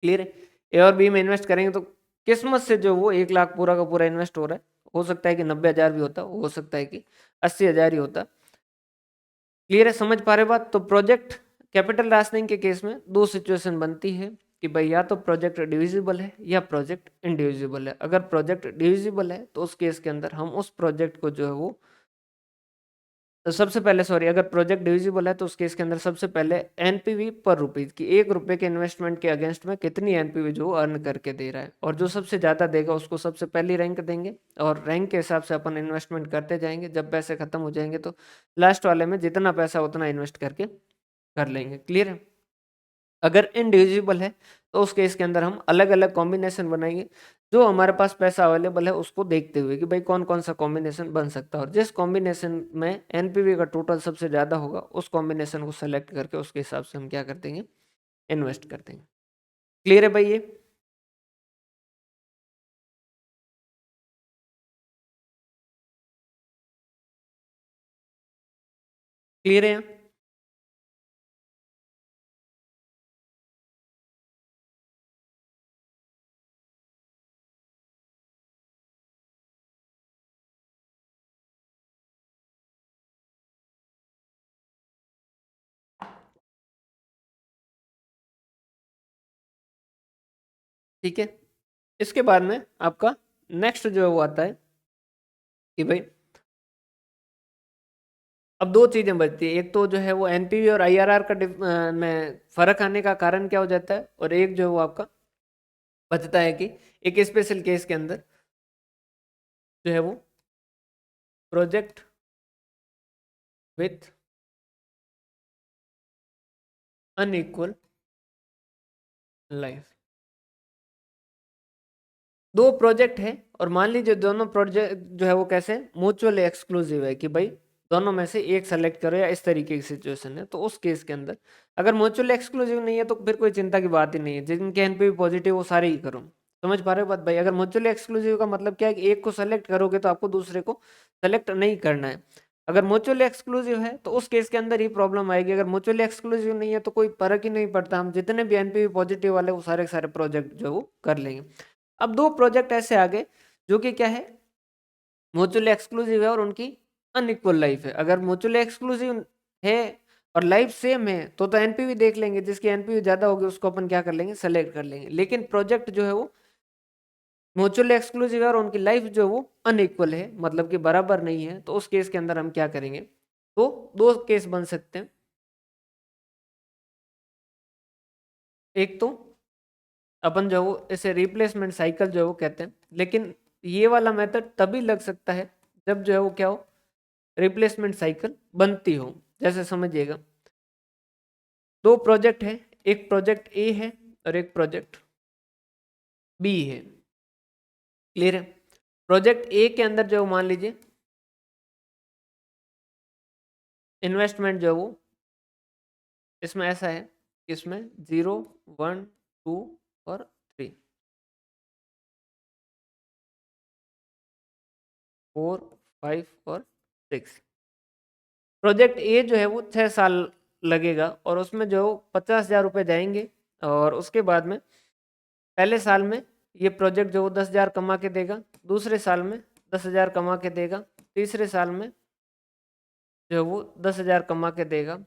क्लियर है। ए और बी में इन्वेस्ट करेंगे तो किस्मत से जो वो 1 लाख पूरा का पूरा इन्वेस्ट हो रहा है, हो सकता है कि 90,000 भी होता, हो सकता है कि 80,000 ही होता। क्लियर है, समझ पा रहे बात। तो प्रोजेक्ट कैपिटल राशनिंग के केस में दो सिचुएशन बनती है कि भाई या तो प्रोजेक्ट डिविजिबल है या प्रोजेक्ट इंडिविजिबल है। अगर प्रोजेक्ट डिविजिबल है तो उस केस के अंदर हम उस प्रोजेक्ट को जो है वो, तो सबसे पहले सॉरी, अगर प्रोजेक्ट डिविजिबल है तो उस केस के अंदर सबसे पहले एनपीवी पर रुपीज की, 1 रुपए के इन्वेस्टमेंट के अगेंस्ट में कितनी एनपीवी जो अर्न करके दे रहा है, और जो सबसे ज्यादा देगा उसको सबसे पहली रैंक देंगे, और रैंक के हिसाब से अपन इन्वेस्टमेंट करते जाएंगे। जब पैसे खत्म हो जाएंगे तो लास्ट वाले में जितना पैसा उतना इन्वेस्ट करके कर लेंगे। क्लियर है। अगर इनडिविजिबल है तो उस केस के अंदर हम अलग अलग कॉम्बिनेशन बनाएंगे, जो हमारे पास पैसा अवेलेबल है उसको देखते हुए कि भाई कौन कौन सा कॉम्बिनेशन बन सकता है, और जिस कॉम्बिनेशन में एनपीवी का टोटल सबसे ज्यादा होगा उस कॉम्बिनेशन को सेलेक्ट करके उसके हिसाब से हम क्या कर देंगे, इन्वेस्ट कर देंगे। क्लियर है भाई ये। क्लियर है। ठीक है। इसके बाद में आपका नेक्स्ट जो है वो आता है कि भाई अब दो चीजें बचती है, एक तो जो है वो एनपीवी और आईआरआर का में फर्क आने का कारण क्या हो जाता है, और एक जो है वो आपका बचता है कि एक स्पेशल केस के अंदर जो है वो प्रोजेक्ट विथ अनइक्वल लाइफ। दो प्रोजेक्ट है और मान लीजिए दोनों प्रोजेक्ट जो है वो कैसे म्यूचुअली एक्सक्लूसिव है, कि भाई दोनों में से एक सेलेक्ट करो, या इस तरीके की सिचुएशन है, तो उस केस के अंदर अगर म्यूचुअली एक्सक्लूसिव नहीं है तो फिर कोई चिंता की बात ही नहीं है, जिनके एनपीवी पॉजिटिव वो सारे ही करो। समझ पा रहे हो बात भाई। अगर म्यूचुअली एक्सक्लूसिव का मतलब क्या है कि एक को सेलेक्ट करोगे तो आपको दूसरे को सेलेक्ट नहीं करना है। अगर म्यूचुअली एक्सक्लूसिव है तो उस केस के अंदर ही प्रॉब्लम आएगी, अगर म्यूचुअली एक्सक्लूसिव नहीं है तो कोई फर्क ही नहीं पड़ता, हम जितने भी एनपीवी पॉजिटिव वाले वो सारे के सारे प्रोजेक्ट जो है वो कर लेंगे। अब दो प्रोजेक्ट ऐसे आ गए जो कि क्या है, म्यूचुअली एक्सक्लूसिव है और उनकी अनइक्वल लाइफ है। अगर म्यूचुअली एक्सक्लूसिव है और लाइफ सेम है तो एनपीवी देख लेंगे, जिसकी एनपीवी ज्यादा होगी उसको अपन क्या कर लेंगे, सेलेक्ट कर लेंगे। लेकिन प्रोजेक्ट जो है वो म्यूचुअली एक्सक्लूसिव है और उनकी लाइफ जो है वो अनइक्वल है, मतलब कि बराबर नहीं है, तो उस केस के अंदर हम क्या करेंगे, तो दो केस बन सकते हैं। एक तो अपन जो है वो इसे रिप्लेसमेंट साइकिल जो है वो कहते हैं, लेकिन ये वाला मेथड तभी लग सकता है जब जो है वो क्या हो, रिप्लेसमेंट साइकिल बनती हो। जैसे समझिएगा, दो प्रोजेक्ट है, एक प्रोजेक्ट ए है और एक प्रोजेक्ट बी है। क्लियर है। प्रोजेक्ट ए के अंदर जो मान लीजिए इन्वेस्टमेंट जो है वो इसमें ऐसा है कि इसमें 0 1 2 और 3। 4, 5 और 6। प्रोजेक्ट ए जो है वो 6 साल लगेगा और उसमें जो 50,000 रुपये जाएंगे और उसके बाद में पहले साल में ये प्रोजेक्ट जो वो 10,000 कमा के देगा, दूसरे साल में 10,000 कमा के देगा, तीसरे साल में जो है वो 10,000 कमा के देगा,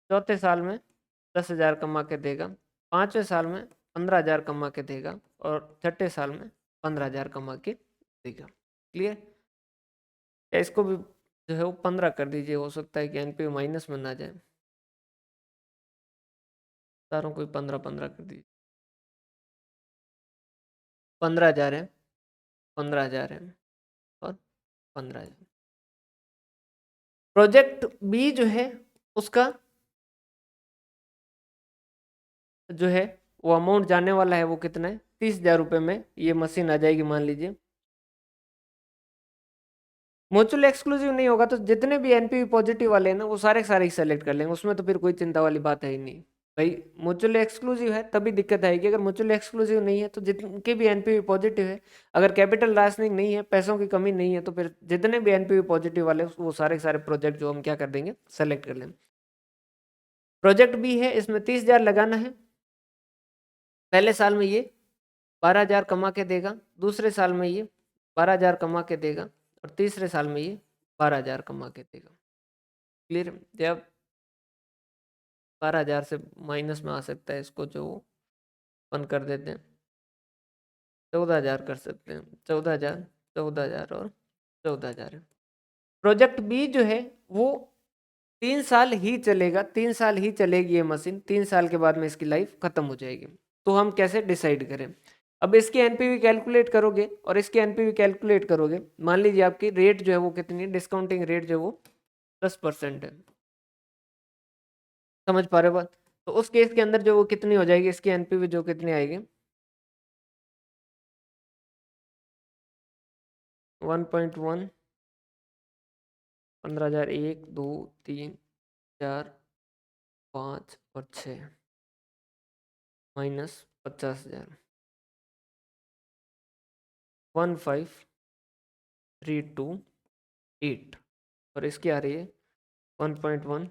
चौथे साल में 10,000 कमा के देगा, पाँचवें साल में 15,000 कमा के देगा और छठे साल में 15,000 कमा के देगा। क्लियर? या इसको भी जो है वो 15 कर दीजिए, हो सकता है कि एनपीवी माइनस में ना जाए। सारों को 15-15 कर दीजिए। 15,000 है, 15,000 है और 15,000। प्रोजेक्ट बी जो है उसका जो है वो अमाउंट जाने वाला है वो कितना है, 30,000 रुपये में ये मशीन आ जाएगी मान लीजिए। म्यूचुअल एक्सक्लूसिव नहीं होगा तो जितने भी एनपीवी पॉजिटिव वाले हैं ना वो सारे सारे ही सेलेक्ट कर लेंगे, उसमें तो फिर कोई चिंता वाली बात है ही नहीं भाई। म्यूचुअल एक्सक्लूसिव है तभी दिक्कत आएगी, अगर म्यूचुअल एक्सक्लूसिव नहीं है तो जितने भी एनपीवी पॉजिटिव है, अगर कैपिटल राशनिंग नहीं है, पैसों की कमी नहीं है, तो फिर जितने भी एनपीवी पॉजिटिव वाले वो सारे सारे प्रोजेक्ट जो हम क्या कर देंगे, सेलेक्ट कर लेंगे। प्रोजेक्ट बी है, इसमें 30,000 लगाना है। पहले साल में ये 12,000 कमा के देगा, दूसरे साल में ये 12,000 कमा के देगा और तीसरे साल में ये 12,000 कमा के देगा। क्लियर? जब 12,000 से माइनस में आ सकता है, इसको जो वन कर देते हैं, 14,000 कर सकते हैं, 14,000, 14,000 और 14,000 है। प्रोजेक्ट बी जो है वो 3 साल ही चलेगा, 3 साल ही चलेगी ये मशीन, 3 साल के बाद में इसकी लाइफ खत्म हो जाएगी। तो हम कैसे डिसाइड करें? अब इसकी एनपीवी कैलकुलेट करोगे और इसकी एनपीवी कैलकुलेट करोगे, मान लीजिए आपकी रेट जो है वो कितनी है, डिस्काउंटिंग रेट जो है वो 10% है। समझ पा रहे हो बात? तो उस केस के अंदर जो वो कितनी हो जाएगी, इसकी एनपीवी जो कितनी आएगी, 1.1, 15,000, 1, 2, 3, 4, 5 और 6 माइनस 50,000, 15,328 और इसकी आ रही है 1.1,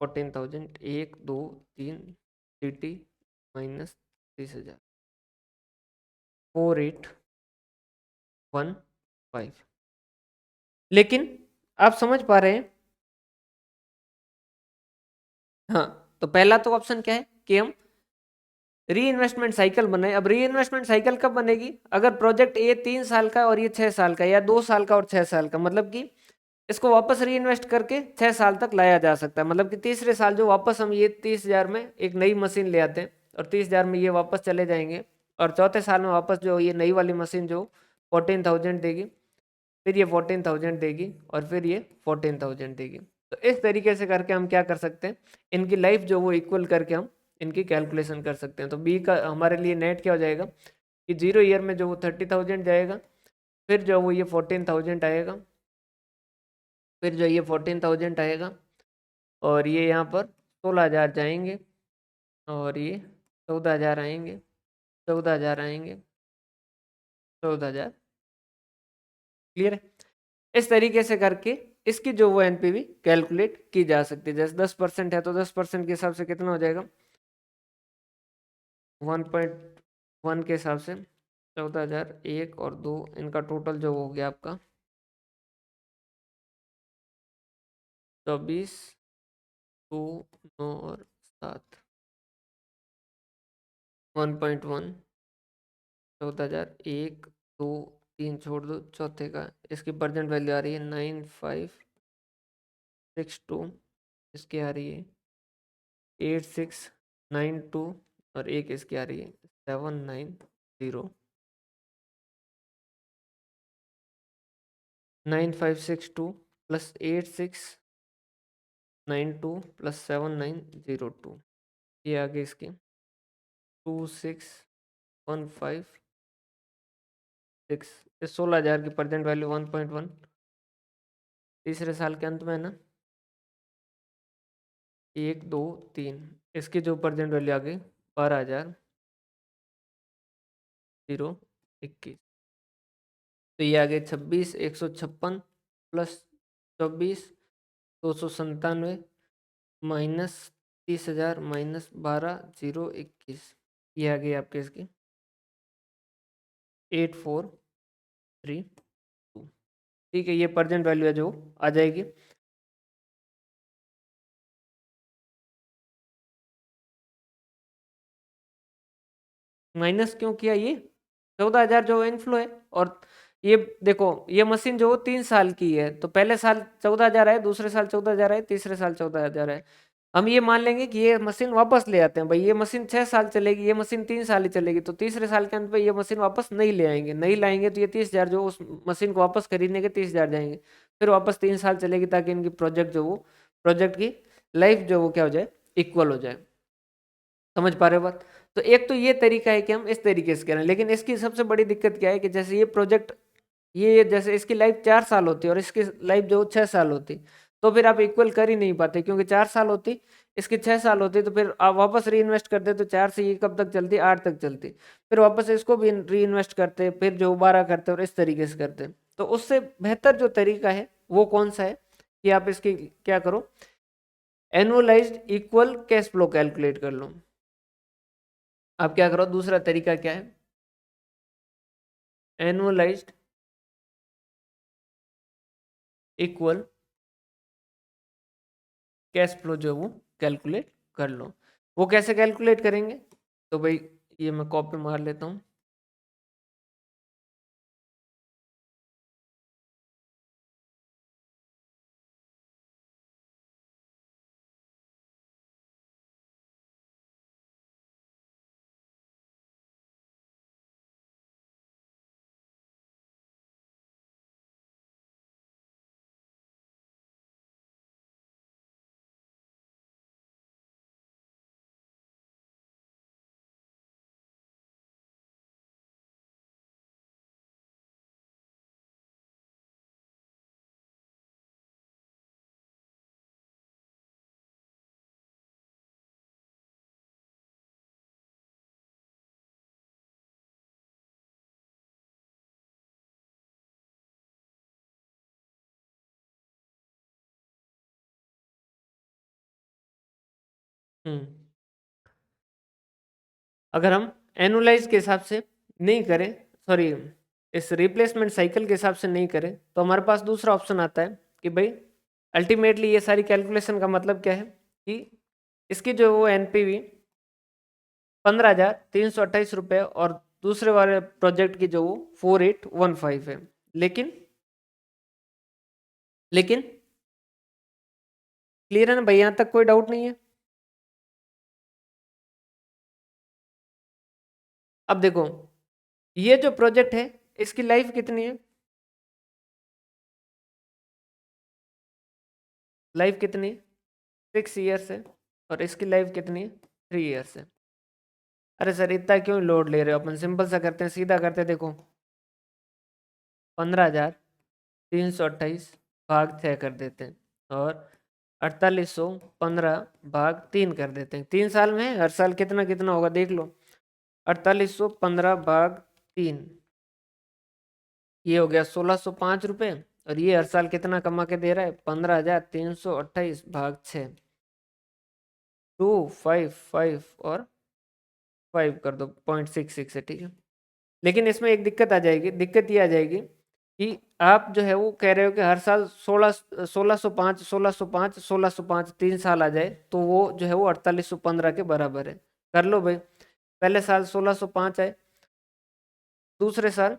14,000, 1, 2, 3, टी माइनस 30,000, 4,815। लेकिन आप समझ पा रहे हैं? हाँ, तो पहला तो ऑप्शन क्या है कि हम री इन्वेस्टमेंट साइकिल बनाए। अब री इन्वेस्टमेंट साइकिल कब बनेगी? अगर प्रोजेक्ट ए 3 साल का और ये 6 साल का, या 2 साल का और 6 साल का, मतलब कि इसको वापस री इन्वेस्ट करके 6 साल तक लाया जा सकता है। मतलब कि तीसरे साल जो वापस हम ये 30,000 में एक नई मशीन ले आते हैं और 30,000 में ये वापस चले जाएंगे और चौथे साल में वापस जो ये नई वाली मशीन जो 14,000 देगी, फिर ये 14,000 देगी और फिर ये 14,000 देगी। तो इस तरीके से करके हम क्या कर सकते हैं, इनकी लाइफ जो वो इक्वल करके हम इनकी कैलकुलेशन कर सकते हैं। तो बी का हमारे लिए नेट क्या हो जाएगा कि 0 ईयर में जो वो 30,000 जाएगा, फिर जो वो ये 14,000 आएगा, फिर जो ये 14,000 आएगा और ये यहाँ पर 16,000 जाएंगे और ये 14,000 आएंगे, 14,000 आएंगे, 14,000। क्लियर है? इस तरीके से करके इसकी जो वो एनपीवी कैलकुलेट की जा सकती है। जैसे 10% है तो 10% के हिसाब से कितना हो जाएगा, 1.1 के हिसाब से 14,000, 1 और 2, इनका टोटल जो हो गया आपका 24, 2, 9 और 7, 1.1, 14,000, 1, 2, 3 छोड़ दो, चौथे का इसकी प्रेजेंट वैल्यू आ रही है 9,562, इसकी आ रही है 8,692 और एक इसकी आ रही है 790। 9,562 प्लस 8,692 प्लस 7,902, ये आगे इसकी 26,156। इस 16,000 की प्रेजेंट वैल्यू 1.1 तीसरे साल के अंत में है ना, 1, 2, 3, इसकी जो प्रेजेंट वैल्यू आ गई 12,021। तो ये आ गए 26,156 प्लस 24,297 माइनस 30,000 माइनस 12,021, ये आ गई आपके इसकी 8432। ठीक है, ये प्रेजेंट वैल्यू है जो आ जाएगी। माइनस क्यों किया? ये 14,000 जो इनफ्लो है, और ये देखो ये मशीन जो 3 साल की है, तो पहले साल 14,000 आए, दूसरे साल 14,000 आए, तीसरे साल 14,000 आए। हम ये मान लेंगे कि ये मशीन वापस ले आते हैं भाई, ये मशीन 6 साल चलेगी, ये मशीन 3 साल ही चलेगी, तो तीसरे साल के अंत पे ये मशीन वापस नहीं ले आएंगे, नहीं लाएंगे तो ये 30,000 जो उस मशीन को वापस खरीदने के 30,000 जाएंगे, फिर वापस 3 साल चलेगी, ताकि इनकी प्रोजेक्ट जो वो प्रोजेक्ट की लाइफ जो वो क्या हो जाए, इक्वल हो जाए। समझ पा रहे हो बात? तो एक तो ये तरीका है कि हम इस तरीके से करें, लेकिन इसकी सबसे बड़ी दिक्कत क्या है कि जैसे ये प्रोजेक्ट, ये जैसे इसकी लाइफ 4 साल होती है और इसकी लाइफ जो 6 साल होती, तो फिर आप इक्वल कर ही नहीं पाते, क्योंकि 4 साल होती, इसकी 6 साल होती, तो फिर आप वापस री इन्वेस्ट करते तो 4 से ये कब तक चलती, 8 तक चलती, फिर वापस इसको भी री इन्वेस्ट करते, फिर जो 12 करते और इस तरीके से करते। तो उससे बेहतर जो तरीका है वो कौन सा है कि आप इसकी क्या करो, annualised equal cash flow calculate कर लो। आप क्या करो, दूसरा तरीका क्या है, एनुअलाइज्ड इक्वल कैश फ्लो जो है वो कैलकुलेट कर लो। वो कैसे कैलकुलेट करेंगे, तो भाई ये मैं कॉपी मार लेता हूँ। हम्म अगर हम एनुलाइज के हिसाब से नहीं करें, सॉरी, इस रिप्लेसमेंट साइकिल के हिसाब से नहीं करें, तो हमारे पास दूसरा ऑप्शन आता है कि भाई अल्टीमेटली ये सारी कैलकुलेशन का मतलब क्या है कि इसकी जो वो एनपीवी 15,328 रुपये और दूसरे वाले प्रोजेक्ट की जो वो 4,815 है। लेकिन लेकिन क्लियर है ना भाई, यहां तक कोई डाउट नहीं है? अब देखो, ये जो प्रोजेक्ट है इसकी लाइफ कितनी है, लाइफ कितनी है, 6 ईयर्स है, और इसकी लाइफ कितनी है, 3 ईयर्स है। अरे सर इतना क्यों लोड ले रहे हो, अपन सिंपल सा करते हैं, सीधा करते हैं, देखो 15,328 भाग 6 कर देते हैं, और 4815 भाग 3 कर देते हैं। 3 साल में हर साल कितना कितना होगा देख लो, 4815 भाग 3, ये हो गया 1,605 रुपये, और ये हर साल कितना कमा के दे रहा है, 15,328 भाग 6, 255 और 5 कर दो, 0.66 है, ठीक है। लेकिन इसमें एक दिक्कत आ जाएगी, दिक्कत ये आ जाएगी कि आप जो है वो कह रहे हो कि हर साल 1605 1605 1605 3 साल आ जाए, तो वो जो है वो 4815 के बराबर है। कर लो भाई, पहले साल 1605 आए, दूसरे साल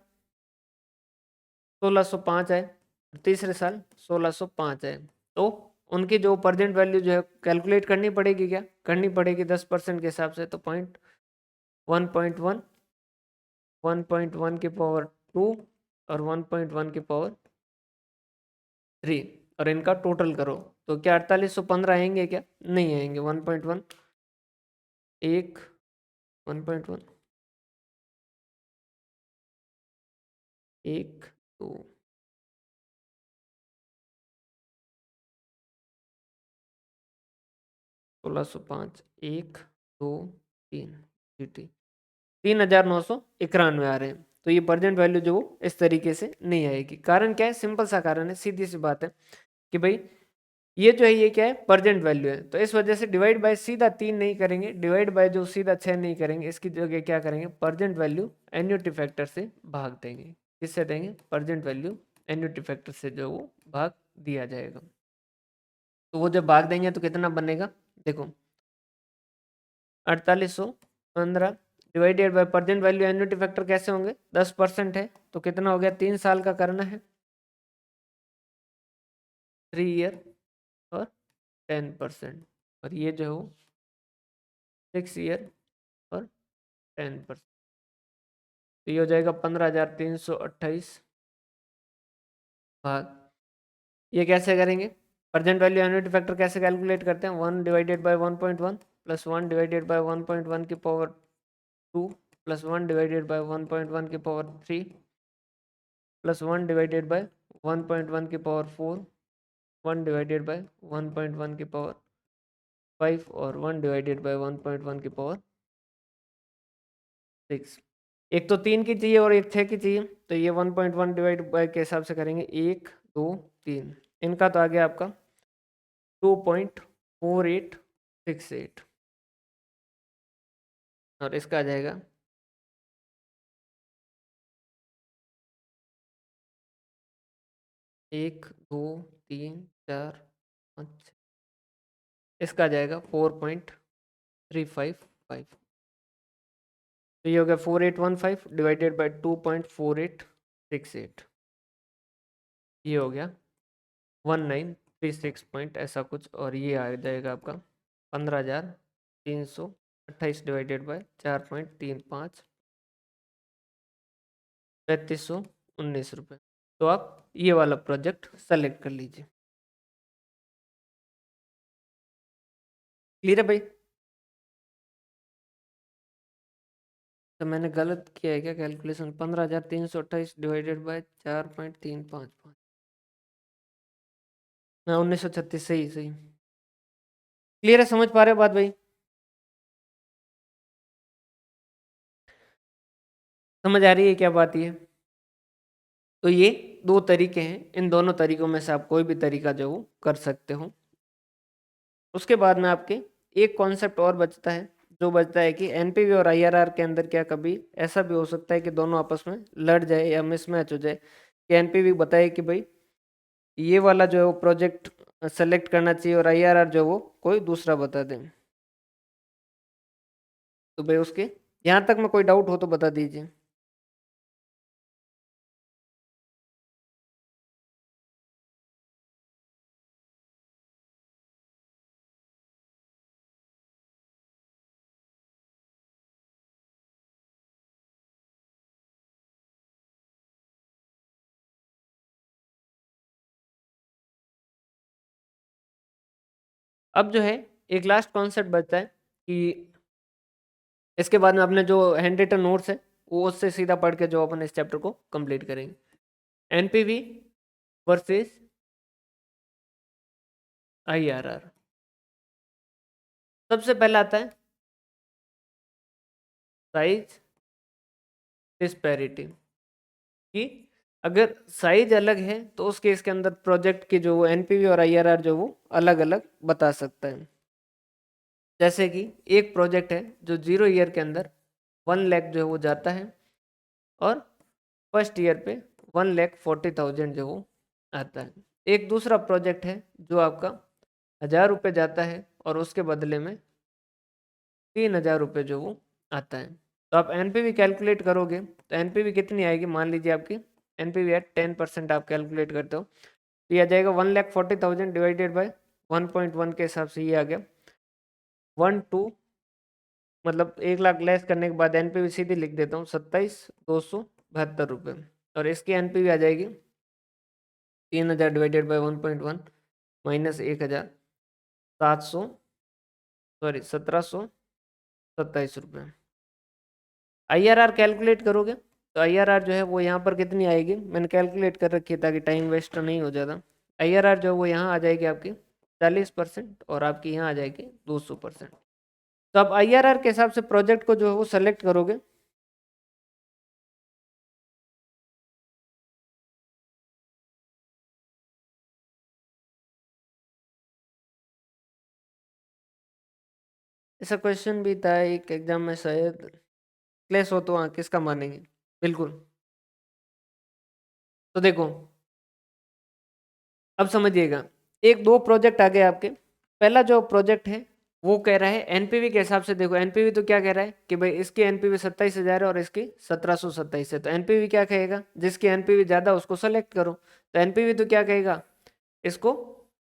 1605 आए, तीसरे साल 1605 आए, तो उनकी जो प्रेजेंट वैल्यू जो है कैलकुलेट करनी पड़ेगी, क्या करनी पड़ेगी, 10% के हिसाब से, तो 1.1 1.1 की पावर 2 और 1.1 की पावर 3, और इनका टोटल करो, तो क्या 4815 आएंगे, क्या नहीं आएंगे, 1.1 एक 1.1 एक दो, 1605 1 2 3 GT 3,991 आ रहे हैं। तो ये प्रेजेंट वैल्यू जो वो इस तरीके से नहीं आएगी। कारण क्या है, सिंपल सा कारण है, सीधी सी बात है कि भाई ये जो है ये क्या है, प्रेजेंट वैल्यू है, तो इस वजह से डिवाइड बाय सीधा 3 नहीं करेंगे, डिवाइड बाय जो सीधा 6 नहीं करेंगे, इसकी जगह क्या करेंगे, प्रेजेंट वैल्यू एन्युटी फैक्टर से भाग देंगे। किससे देंगे, प्रेजेंट वैल्यू एन्युटी फैक्टर से जो वो भाग दिया जाएगा। तो वो जब भाग देंगे तो कितना बनेगा, देखो 4815 divided by present value annuity factor कैसे होंगे, 10% है, तो कितना हो गया, 3 साल का करना है, 3 ईयर और 10%, और ये जो है वो 6 ईयर और 10%, तो ये हो जाएगा 15,328 भाग, ये कैसे करेंगे, प्रेजेंट वैल्यू एन्युटी फैक्टर कैसे कैलकुलेट करते हैं, 1 divided by 1.1 plus 1 divided by 1.1 की पावर 2 प्लस 1 डिवाइडेड बाय 1.1 की पावर 3 प्लस 1 डिवाइडेड बाय 1.1 की पावर 4, 1 डिवाइडेड बाय 1.1 की पावर 5 और 1 डिवाइडेड बाय 1.1 की पावर 6। एक तो 3 की चाहिए और एक 6 की चाहिए, तो ये 1.1 डिवाइड बाय के हिसाब से करेंगे, 1 2 3, इनका तो आ गया आपका 2.4868 और इसका आ जाएगा 1 2 3 4 5, इसका आ जाएगा 4.355, तो ये हो गया 4815 डिवाइडेड बाय 2.4868, ये हो गया 1936 पॉइंट ऐसा कुछ, और ये आ जाएगा आपका 15,328 डिवाइडेड बाय 4.35, 3519 रुपये। तो आप ये वाला प्रोजेक्ट सेलेक्ट कर लीजिए। क्लियर है भाई, तो मैंने गलत किया है क्या कैलकुलेशन, 15,328 डिवाइडेड बाय 4.355, हाँ 1936, सही सही। क्लियर है, समझ पा रहे हो बात भाई, समझ आ रही है क्या बात ये। तो ये दो तरीके हैं, इन दोनों तरीकों में से आप कोई भी तरीका जो वो कर सकते हो। उसके बाद में आपके एक कॉन्सेप्ट और बचता है, जो बचता है कि एनपीवी और आईआरआर के अंदर क्या कभी ऐसा भी हो सकता है कि दोनों आपस में लड़ जाए या मिसमैच हो जाए, कि एनपीवी बताए कि भाई ये वाला जो है वो प्रोजेक्ट सेलेक्ट करना चाहिए और आईआरआर जो वो कोई दूसरा बता दें। तो भाई उसके यहाँ तक में कोई डाउट हो तो बता दीजिए। अब जो है एक लास्ट कॉन्सेप्ट बचता है कि इसके बाद में अपने जो हैंड रिटन नोट्स है वो उससे सीधा पढ़ के जो अपन इस चैप्टर को कंप्लीट करेंगे। एनपीवी वर्सेस आईआरआर, सबसे पहला आता है साइज डिस्पैरिटी, कि अगर साइज अलग है तो उस केस के अंदर प्रोजेक्ट की जो एनपीवी और आईआरआर जो वो अलग अलग बता सकता है। जैसे कि एक प्रोजेक्ट है जो 0 ईयर के अंदर 1 लाख जो है वो जाता है और फर्स्ट ईयर पे 1,40,000 जो वो आता है। एक दूसरा प्रोजेक्ट है जो आपका 1,000 रुपये जाता है और उसके बदले में 3,000 रुपये जो वो आता है। तो आप एनपीवी कैलकुलेट करोगे तो एनपीवी कितनी आएगी, मान लीजिए आपकी एनपीवी एट 10% आप कैलकुलेट करते हो, तो ये आ जाएगा 1,40,000 डिवाइडेड बाय 1.1 के हिसाब से ये आ गया 1 2, मतलब 1 लाख लेस करने के बाद एनपीवी सीधी लिख देता हूँ 27,272 रुपये, और इसकी एनपीवी आ जाएगी 3,000 डिवाइडेड बाय 1.1 माइनस 1,700, सॉरी 1,727 रुपये। आईआरआर कैलकुलेट करोगे तो आईआरआर जो है वो यहाँ पर कितनी आएगी, मैंने कैलकुलेट कर रखी है ताकि टाइम वेस्ट नहीं हो जाता। आईआरआर जो है वो यहाँ आ जाएगी आपकी 40% और आपकी यहाँ आ जाएगी 200%। तो आप आईआरआर के हिसाब से प्रोजेक्ट को जो है वो सेलेक्ट करोगे ऐसा क्वेश्चन भी था एक एग्जाम में शायद, क्लेश हो तो हाँ किसका मानेंगे। बिल्कुल। तो देखो अब समझिएगा, एक दो प्रोजेक्ट आ गए आपके। पहला जो प्रोजेक्ट है वो कह रहा है एनपीवी के हिसाब से, देखो एनपीवी तो क्या कह रहा है कि भाई इसकी एनपीवी 27,000 है और इसकी 1727 है, तो एनपीवी क्या कहेगा, जिसकी एनपीवी ज्यादा उसको सेलेक्ट करो। तो एनपीवी तो क्या कहेगा, इसको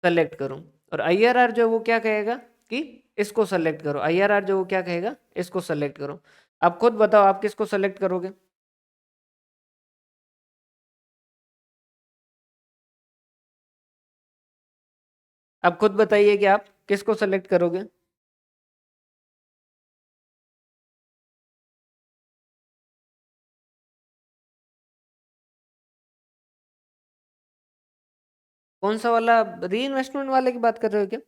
सेलेक्ट करो। और आईआरआर जो है वो क्या कहेगा कि इसको सेलेक्ट करो। आईआरआर जो वो क्या कहेगा, इसको सेलेक्ट करो। आप खुद बताओ आप किसको सेलेक्ट करोगे। आप खुद बताइए कि आप किसको सेलेक्ट करोगे। कौन सा वाला, री इन्वेस्टमेंट वाले की बात कर रहे हो क्या।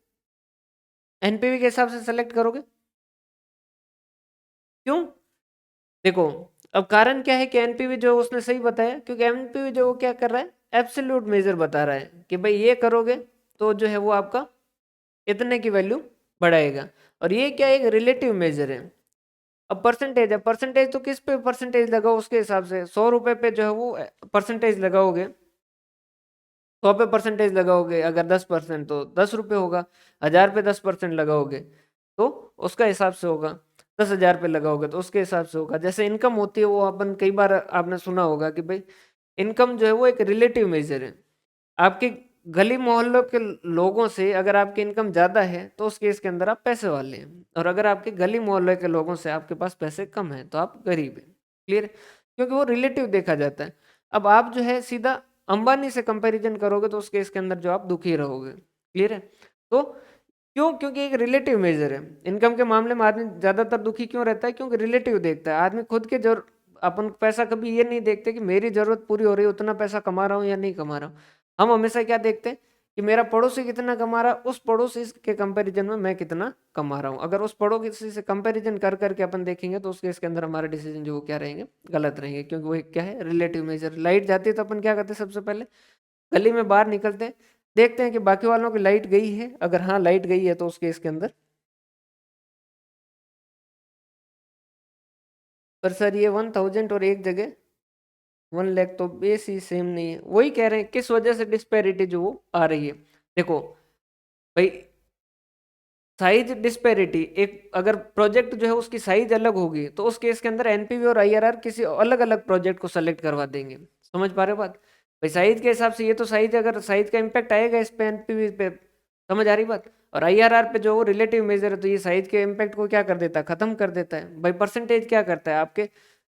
एनपीवी के हिसाब से सेलेक्ट करोगे। क्यों। देखो अब कारण क्या है कि एनपीवी जो उसने सही बताया, क्योंकि एनपीवी जो वो क्या कर रहा है, एब्सोल्यूट मेजर बता रहा है कि भाई ये करोगे तो जो है वो आपका इतने की वैल्यू बढ़ाएगा। और ये क्या है, एक रिलेटिव मेजर है। अब परसेंटेज है, परसेंटेज तो किस पे परसेंटेज लगाओ उसके हिसाब से, 100 रुपए पे जो है वो परसेंटेज लगाओगे, 100 पे परसेंटेज लगाओगे अगर 10% तो 10 रुपये होगा। 1,000 पे 10% लगाओगे तो उसका हिसाब से होगा। 10,000 पे लगाओगे तो उसके हिसाब से होगा। जैसे इनकम होती है वो अपन कई बार आपने सुना होगा कि भाई इनकम जो है वो एक रिलेटिव मेजर है। आपके गली मोहल्लों के लोगों से अगर आपकी इनकम ज्यादा है तो उस केस के अंदर आप पैसे वाले हैं, और अगर आपके गली मोहल्ले के लोगों से आपके पास पैसे कम है तो आप गरीब हैं। क्लियर। क्योंकि वो रिलेटिव देखा जाता है। अब आप जो है सीधा अंबानी से कंपैरिजन करोगे तो उस केस के अंदर जो आप दुखी रहोगे। क्लियर है। तो क्यों, क्योंकि एक रिलेटिव मेजर है। इनकम के मामले में आदमी ज्यादातर दुखी क्यों रहता है, क्योंकि रिलेटिव देखता है आदमी खुद के जरूर, अपन पैसा कभी ये नहीं देखते कि मेरी जरूरत पूरी हो रही है, उतना पैसा कमा रहा हूँ या नहीं कमा रहा हूँ। हम हमेशा क्या देखते हैं कि मेरा पड़ोसी कितना कमा रहा है, उस पड़ोसी के कंपैरिजन में मैं कितना कमा रहा हूँ। अगर उस पड़ोसी से कंपैरिजन कर करके अपन देखेंगे तो उस केस के अंदर हमारे डिसीजन जो वो क्या रहेंगे, गलत रहेंगे, क्योंकि वो एक क्या है, रिलेटिव मेजर। लाइट जाती है तो अपन क्या करते हैं, सबसे पहले गली में बाहर निकलते हैं, देखते हैं कि बाकी वालों की लाइट गई है, अगर हाँ लाइट गई है तो उस केस के अंदर। पर सर ये 1,000 और एक जगह 1 लाख तो बेस ही सेम नहीं है, वही कह रहे हैं किस वजह से डिस्पैरिटी जो वो आ रही है। देखो भाई, साइज डिस्पैरिटी, एक अगर प्रोजेक्ट जो है उसकी साइज अलग होगी तो उस केस के अंदर एनपीवी और आईआरआर किसी अलग अलग प्रोजेक्ट को सेलेक्ट करवा देंगे। समझ पा रहे हो बात। भाई साइज के हिसाब से ये तो साइज, अगर साइज का इम्पैक्ट आएगा इस पे एनपीवी पे। समझ आ रही बात। और आईआरआर पे जो रिलेटिव मेजर है तो ये साइज के इम्पैक्ट को क्या कर देता है, खत्म कर देता है। भाई परसेंटेज क्या करता है, आपके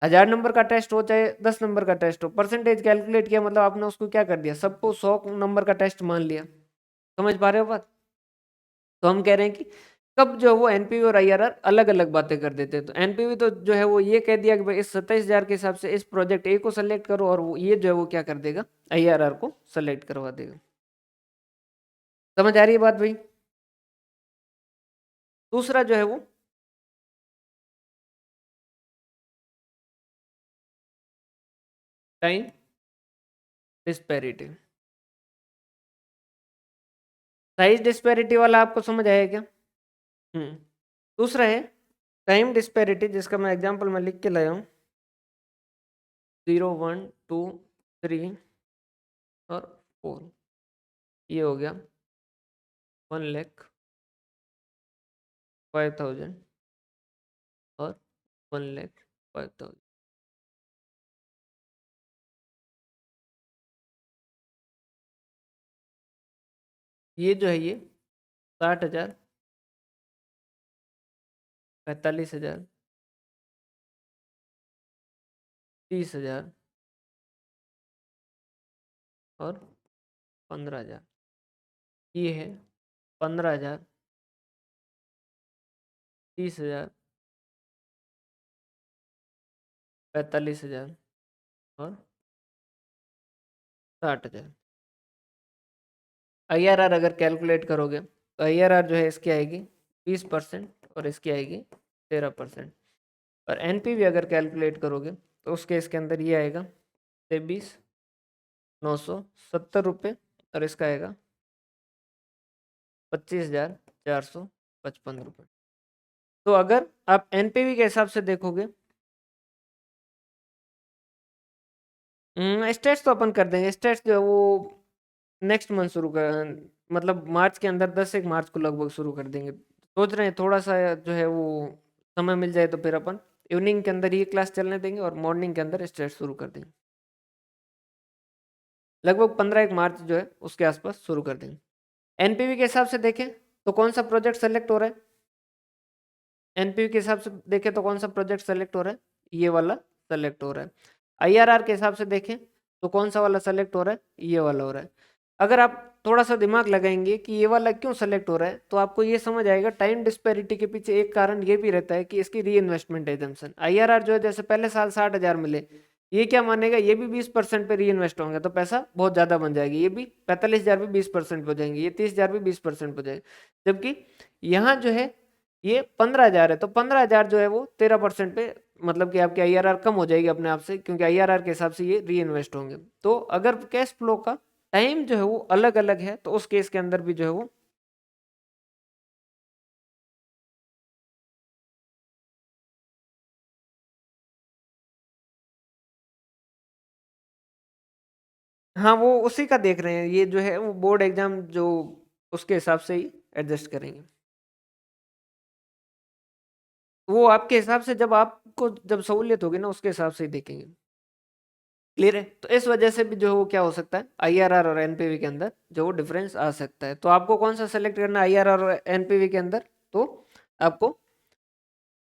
1,000 नंबर का टेस्ट हो चाहे 10 नंबर का टेस्ट हो, परसेंटेज कैलकुलेट किया मतलब आपने उसको क्या कर दिया, सबको 100 नंबर का टेस्ट मान लिया। समझ पा रहे हो बात। तो हम कह रहे हैं कि कब जो है वो एनपीवी और आईआरआर अलग अलग बातें कर देते हैं। तो एनपीवी तो जो है वो ये कह दिया कि भाई इस 27,000 के हिसाब से इस प्रोजेक्ट ए को सेलेक्ट करो, और वो ये जो है वो क्या कर देगा, आईआरआर को सेलेक्ट करवा देगा। समझ आ रही है बात भाई। दूसरा जो है वो टाइम डिस्पैरिटी। साइज डिस्पैरिटी वाला आपको समझ आया क्या। हम्म। दूसरा है टाइम डिस्पैरिटी, जिसका मैं एग्जांपल में लिख के लाया हूँ, 0, 1, 2, 3 और 4। ये हो गया 1,05,000 और 1,05,000। ये जो है ये 60,000, 45,000, 30,000 और 15,000। ये है 15,000, 30,000, 45,000 और 60,000। आईआरआर अगर कैलकुलेट करोगे तो आईआरआर जो है इसकी आएगी 20% और इसकी आएगी 13%। और एनपीवी अगर कैलकुलेट करोगे तो उसके इसके अंदर ये आएगा 23,970 रुपये, और इसका आएगा 25,455 रुपये। तो अगर आप एनपीवी के हिसाब से देखोगे, स्टेट्स तो अपन कर देंगे। स्टेट्स जो है वो नेक्स्ट मंथ शुरू कर, मतलब मार्च के अंदर, 10 1 मार्च को लगभग शुरू कर देंगे। सोच रहे हैं थोड़ा सा जो है वो समय मिल जाए तो फिर अपन इवनिंग के अंदर ये क्लास चलने देंगे और मॉर्निंग के अंदर स्टेट शुरू कर देंगे। लगभग 15 1 मार्च जो है उसके आसपास शुरू कर देंगे। एनपीवी के हिसाब से देखें तो कौन सा प्रोजेक्ट सेलेक्ट हो रहा है? एनपीवी के हिसाब से देखें तो कौन सा प्रोजेक्ट सेलेक्ट हो रहा है? ये वाला सेलेक्ट हो रहा है। आईआरआर के हिसाब से देखें तो कौन सा वाला सेलेक्ट हो रहा है? ये वाला हो रहा है। अगर आप थोड़ा सा दिमाग लगाएंगे कि ये वाला क्यों सेलेक्ट हो रहा है, तो आपको ये समझ आएगा टाइम डिस्पैरिटी के पीछे एक कारण ये भी रहता है कि इसकी री इन्वेस्टमेंट एजम्पशन। आईआरआर जो है जैसे पहले साल 60,000 मिले, ये क्या मानेगा, ये भी 20% पे री इन्वेस्ट होंगे तो पैसा बहुत ज्यादा बन जाएगी। ये भी 45,000 भी 20% हो जाएंगे, ये 30,000 भी 20% हो जाएंगे। जबकि यहाँ जो है ये 15,000 है, तो 15,000 जो है वो 13% पे, मतलब कि आपकी आईआरआर कम हो जाएगी अपने आप से, क्योंकि आईआरआर के हिसाब से ये री इन्वेस्ट होंगे। तो अगर कैश फ्लो का टाइम जो है वो अलग अलग है तो उस केस के अंदर भी जो है वो, हाँ वो उसी का देख रहे हैं। ये जो है वो बोर्ड एग्जाम जो, उसके हिसाब से ही एडजस्ट करेंगे। वो आपके हिसाब से, जब आपको जब सहूलियत होगी ना उसके हिसाब से ही देखेंगे। क्लियर है? तो इस वजह से भी जो है वो क्या हो सकता है, आईआरआर और एनपीवी के अंदर जो वो डिफरेंस आ सकता है। तो आपको कौन सा सेलेक्ट करना है आईआरआर और एनपीवी के अंदर? तो आपको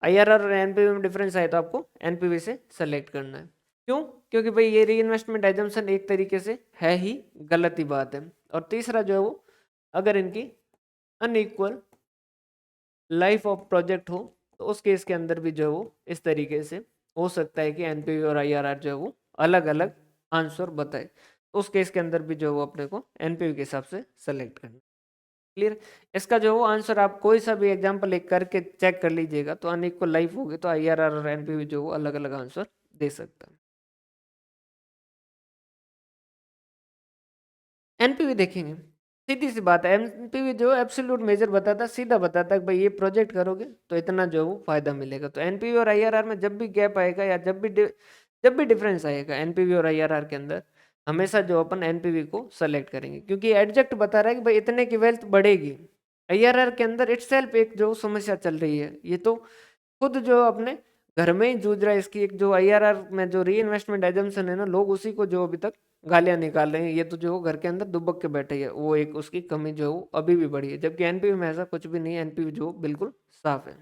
आईआरआर और एनपीवी में डिफरेंस आए तो आपको एनपीवी से सेलेक्ट करना है। क्यों? क्योंकि भाई ये री इन्वेस्टमेंट एजम्पशन एक तरीके से है ही गलत ही बात है। और तीसरा जो है वो, अगर इनकी अनइक्वल लाइफ ऑफ प्रोजेक्ट हो तो उस केस के अंदर भी जो है वो इस तरीके से हो सकता है कि एनपीवी और आईआरआर जो है वो अलग अलग आंसर बताए। तो उस केस के अंदर भी जो है वो अपने को एनपीवी के हिसाब से सेलेक्ट करना। क्लियर? इसका जो है वो आंसर आप कोई सा भी एग्जाम्पल एक करके चेक कर लीजिएगा, तो अनइक्वल लाइफ होगी तो आईआरआर और एनपीवी जो है वो अलग अलग आंसर दे सकता है। एनपीवी देखेंगे, सीधी सी बात है। एनपीवी जो एब्सोल्यूट मेजर बताता है, सीधा बताता है कि भाई ये प्रोजेक्ट करोगे तो इतना जो है वो फायदा मिलेगा। तो एनपीवी और आईआरआर में जब भी गैप आएगा या जब भी डिफरेंस आएगा एनपीवी और आईआरआर के अंदर, हमेशा जो अपन एनपीवी को सेलेक्ट करेंगे, क्योंकि एडजेक्ट बता रहा है कि भाई इतने की वेल्थ बढ़ेगी। आईआरआर के अंदर इटसेल्फ एक जो समस्या चल रही है, ये तो खुद जो अपने घर में ही जूझ रहा है। इसकी एक जो आईआरआर में जो री इन्वेस्टमेंट एजम्पशन है ना, लोग उसी को जो अभी तक गालियां निकाल रहे हैं, ये तो जो घर के अंदर दुबक के बैठे है, वो एक उसकी कमी जो है वो अभी भी बढ़ी है। जबकि एनपीवी में ऐसा कुछ भी नहीं है, एनपीवी जो बिल्कुल साफ है।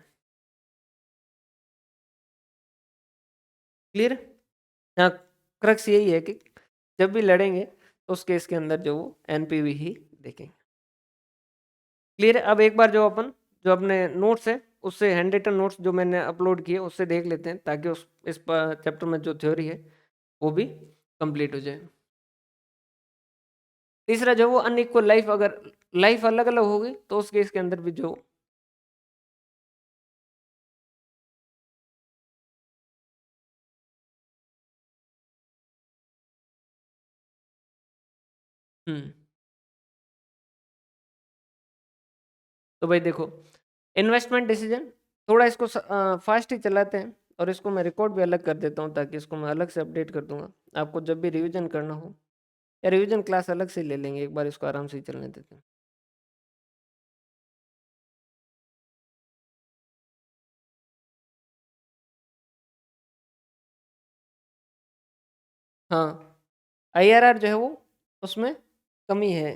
क्लियर? हाँ, क्रक्स यही है कि जब भी लड़ेंगे तो उस केस के अंदर जो वो एनपीवी ही देखेंगे। क्लियर है? अब एक बार जो अपन जो अपने नोट्स है उससे, हैंड रिटन नोट्स जो मैंने अपलोड किए उससे देख लेते हैं, ताकि उस इस चैप्टर में जो थ्योरी है वो भी कंप्लीट हो जाए। तीसरा जो वो अनइक्वल लाइफ, अगर लाइफ अलग अलग होगी तो उस केस के अंदर भी जो, हम्म, तो भाई देखो, इन्वेस्टमेंट डिसीजन, थोड़ा इसको फास्ट ही चलाते हैं, और इसको मैं रिकॉर्ड भी अलग कर देता हूँ ताकि इसको मैं अलग से अपडेट कर दूंगा आपको जब भी रिवीजन करना हो, या रिवीजन क्लास अलग से ले लेंगे, एक बार इसको आराम से ही चलने देते हैं। हाँ, आईआरआर जो है वो उसमें कमी है।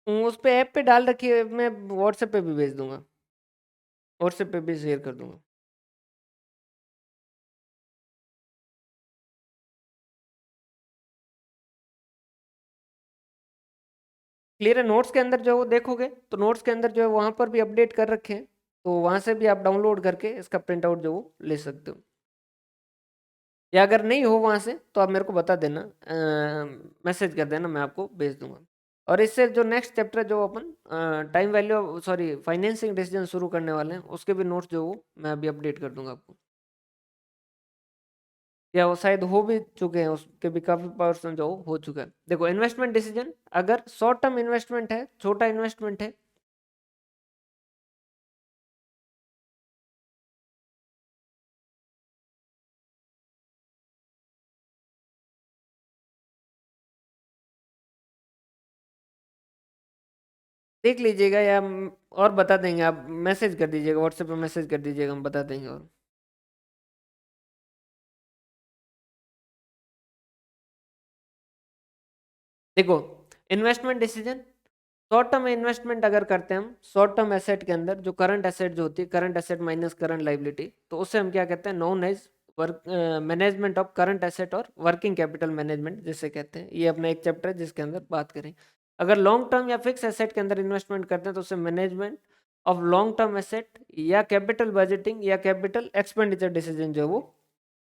उस पे ऐप पे डाल रखी है, मैं व्हाट्सएप पे भी भेज दूंगा, व्हाट्सएप पे भी शेयर कर दूंगा। क्लियर है? नोट्स के अंदर जो है वो देखोगे तो नोट्स के अंदर जो है वहाँ पर भी अपडेट कर रखे हैं, तो वहाँ से भी आप डाउनलोड करके इसका प्रिंट आउट जो वो ले सकते हो। या अगर नहीं हो वहाँ से तो आप मेरे को बता देना, मैसेज कर देना, मैं आपको भेज दूंगा। और इससे जो नेक्स्ट चैप्टर जो अपन time value, sorry, financing decision शुरू करने वाले हैं, उसके भी नोट्स जो वो मैं अभी अपडेट कर दूंगा आपको। या वो शायद हो भी चुके हैं, उसके भी काफी पर्सन जो हो चुका है। देखो इन्वेस्टमेंट डिसीजन, अगर शॉर्ट टर्म इन्वेस्टमेंट है, छोटा इन्वेस्टमेंट है, देख लीजिएगा या और बता देंगे, आप मैसेज कर दीजिएगा, व्हाट्सएप पे मैसेज कर दीजिएगा, हम बता देंगे। और देखो investment decision, short term investment अगर करते हैं हम शॉर्ट टर्म एसेट के अंदर, जो करंट एसेट जो होती है, current asset minus current liability, तो उससे हम क्या कहते हैं, known as work management of current asset और वर्किंग कैपिटल मैनेजमेंट जिसे कहते हैं। ये अपना एक चैप्टर है जिसके अंदर बात करें। अगर लॉन्ग टर्म या फिक्स एसेट के अंदर इन्वेस्टमेंट करते हैं तो उसे management of long term asset या कैपिटल बजटिंग या कैपिटल एक्सपेंडिचर डिसीजन जो है वो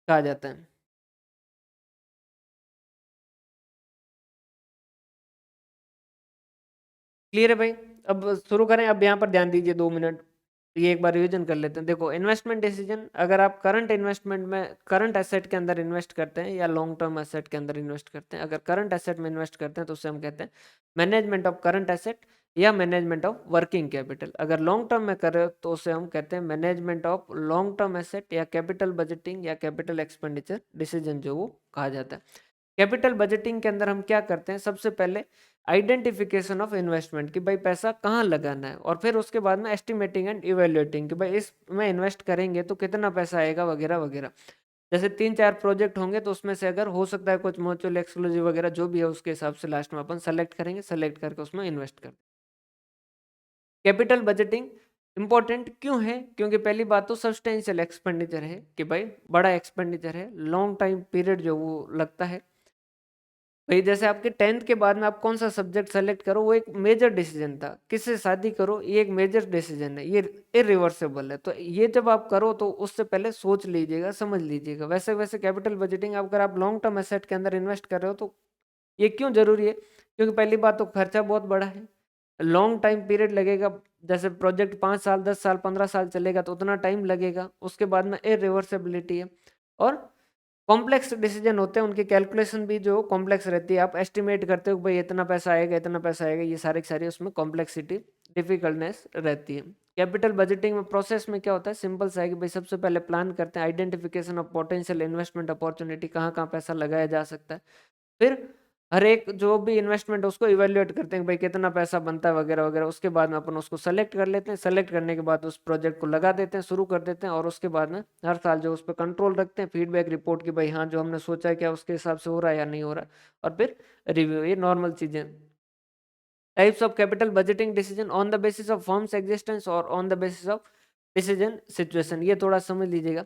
कहा जाता है। क्लियर है भाई? अब शुरू करें, अब यहाँ पर ध्यान दीजिए 2 मिनट, ये एक बार रिवीजन कर लेते हैं। देखो इन्वेस्टमेंट डिसीजन, अगर आप करंट इन्वेस्टमेंट में करंट एसेट के अंदर इन्वेस्ट करते हैं या लॉन्ग टर्म एसेट के अंदर इन्वेस्ट करते हैं, अगर करंट एसेट में इन्वेस्ट करते हैं तो उसे हम कहते हैं मैनेजमेंट ऑफ करंट एसेट या मैनेजमेंट ऑफ वर्किंग कैपिटल। अगर लॉन्ग टर्म में कर रहे हो तो उसे हम कहते हैं management of long term asset या कैपिटल बजटिंग या कैपिटल एक्सपेंडिचर डिसीजन जो वो कहा जाता है। कैपिटल बजटिंग के अंदर हम क्या करते हैं, सबसे पहले आइडेंटिफिकेशन ऑफ इन्वेस्टमेंट कि भाई पैसा कहाँ लगाना है, और फिर उसके बाद में एस्टिमेटिंग एंड इवेल्युएटिंग कि भाई इसमें इन्वेस्ट करेंगे तो कितना पैसा आएगा वगैरह वगैरह। जैसे 3-4 प्रोजेक्ट होंगे तो उसमें से अगर हो सकता है कुछ म्यूचुअल एक्सक्लूसिव वगैरह जो भी है, उसके हिसाब से लास्ट में अपन सेलेक्ट करेंगे, सेलेक्ट करके उसमें इन्वेस्ट कर। कैपिटल बजटिंग इंपॉर्टेंट क्यों है? क्योंकि पहली बात तो सब्सटेंशियल एक्सपेंडिचर है कि भाई बड़ा एक्सपेंडिचर है, लॉन्ग टाइम पीरियड जो वो लगता है। भाई जैसे आपके 10th के बाद में आप कौन सा सब्जेक्ट सेलेक्ट करो, वो एक मेजर डिसीजन था, किससे शादी करो ये एक मेजर डिसीजन है, ये इरिवर्सिबल है। तो ये जब आप करो तो उससे पहले सोच लीजिएगा, समझ लीजिएगा। वैसे वैसे कैपिटल बजटिंग अगर आप लॉन्ग टर्म एसेट के अंदर इन्वेस्ट कर रहे हो तो ये क्यों जरूरी है? क्योंकि पहली बात तो खर्चा बहुत बड़ा है, लॉन्ग टाइम पीरियड लगेगा। जैसे प्रोजेक्ट 5 साल 10 साल 15 साल चलेगा तो उतना टाइम लगेगा, उसके बाद में इरिवर्सिबिलिटी है। और कॉम्प्लेक्स डिसीजन होते हैं, उनकी कैलकुलेशन भी जो कॉम्प्लेक्स रहती है, आप एस्टिमेट करते हो कि भाई इतना पैसा आएगा इतना पैसा आएगा, ये सारी की सारी उसमें कॉम्प्लेक्सिटी डिफिकल्टनेस रहती है। कैपिटल बजटिंग में प्रोसेस में क्या होता है, सिंपल सा है कि भाई सबसे पहले प्लान करते हैं, identification of potential investment opportunity, कहाँ कहाँ पैसा लगाया जा सकता है। फिर हर एक जो भी इन्वेस्टमेंट है उसको इवेल्युएट करते हैं कि भाई कितना पैसा बनता है वगैरह वगैरह। उसके बाद में अपन उसको सेलेक्ट कर लेते हैं, सेलेक्ट करने के बाद उस प्रोजेक्ट को लगा देते हैं, शुरू कर देते हैं, और उसके बाद में हर साल जो उस पर कंट्रोल रखते हैं, फीडबैक रिपोर्ट की भाई हाँ जो हमने सोचा है क्या उसके हिसाब से हो रहा है या नहीं हो रहा, और फिर रिव्यू। ये नॉर्मल चीजें। Types of capital budgeting decision on the basis of firms existence और on the basis of decision situation, ये थोड़ा समझ लीजिएगा।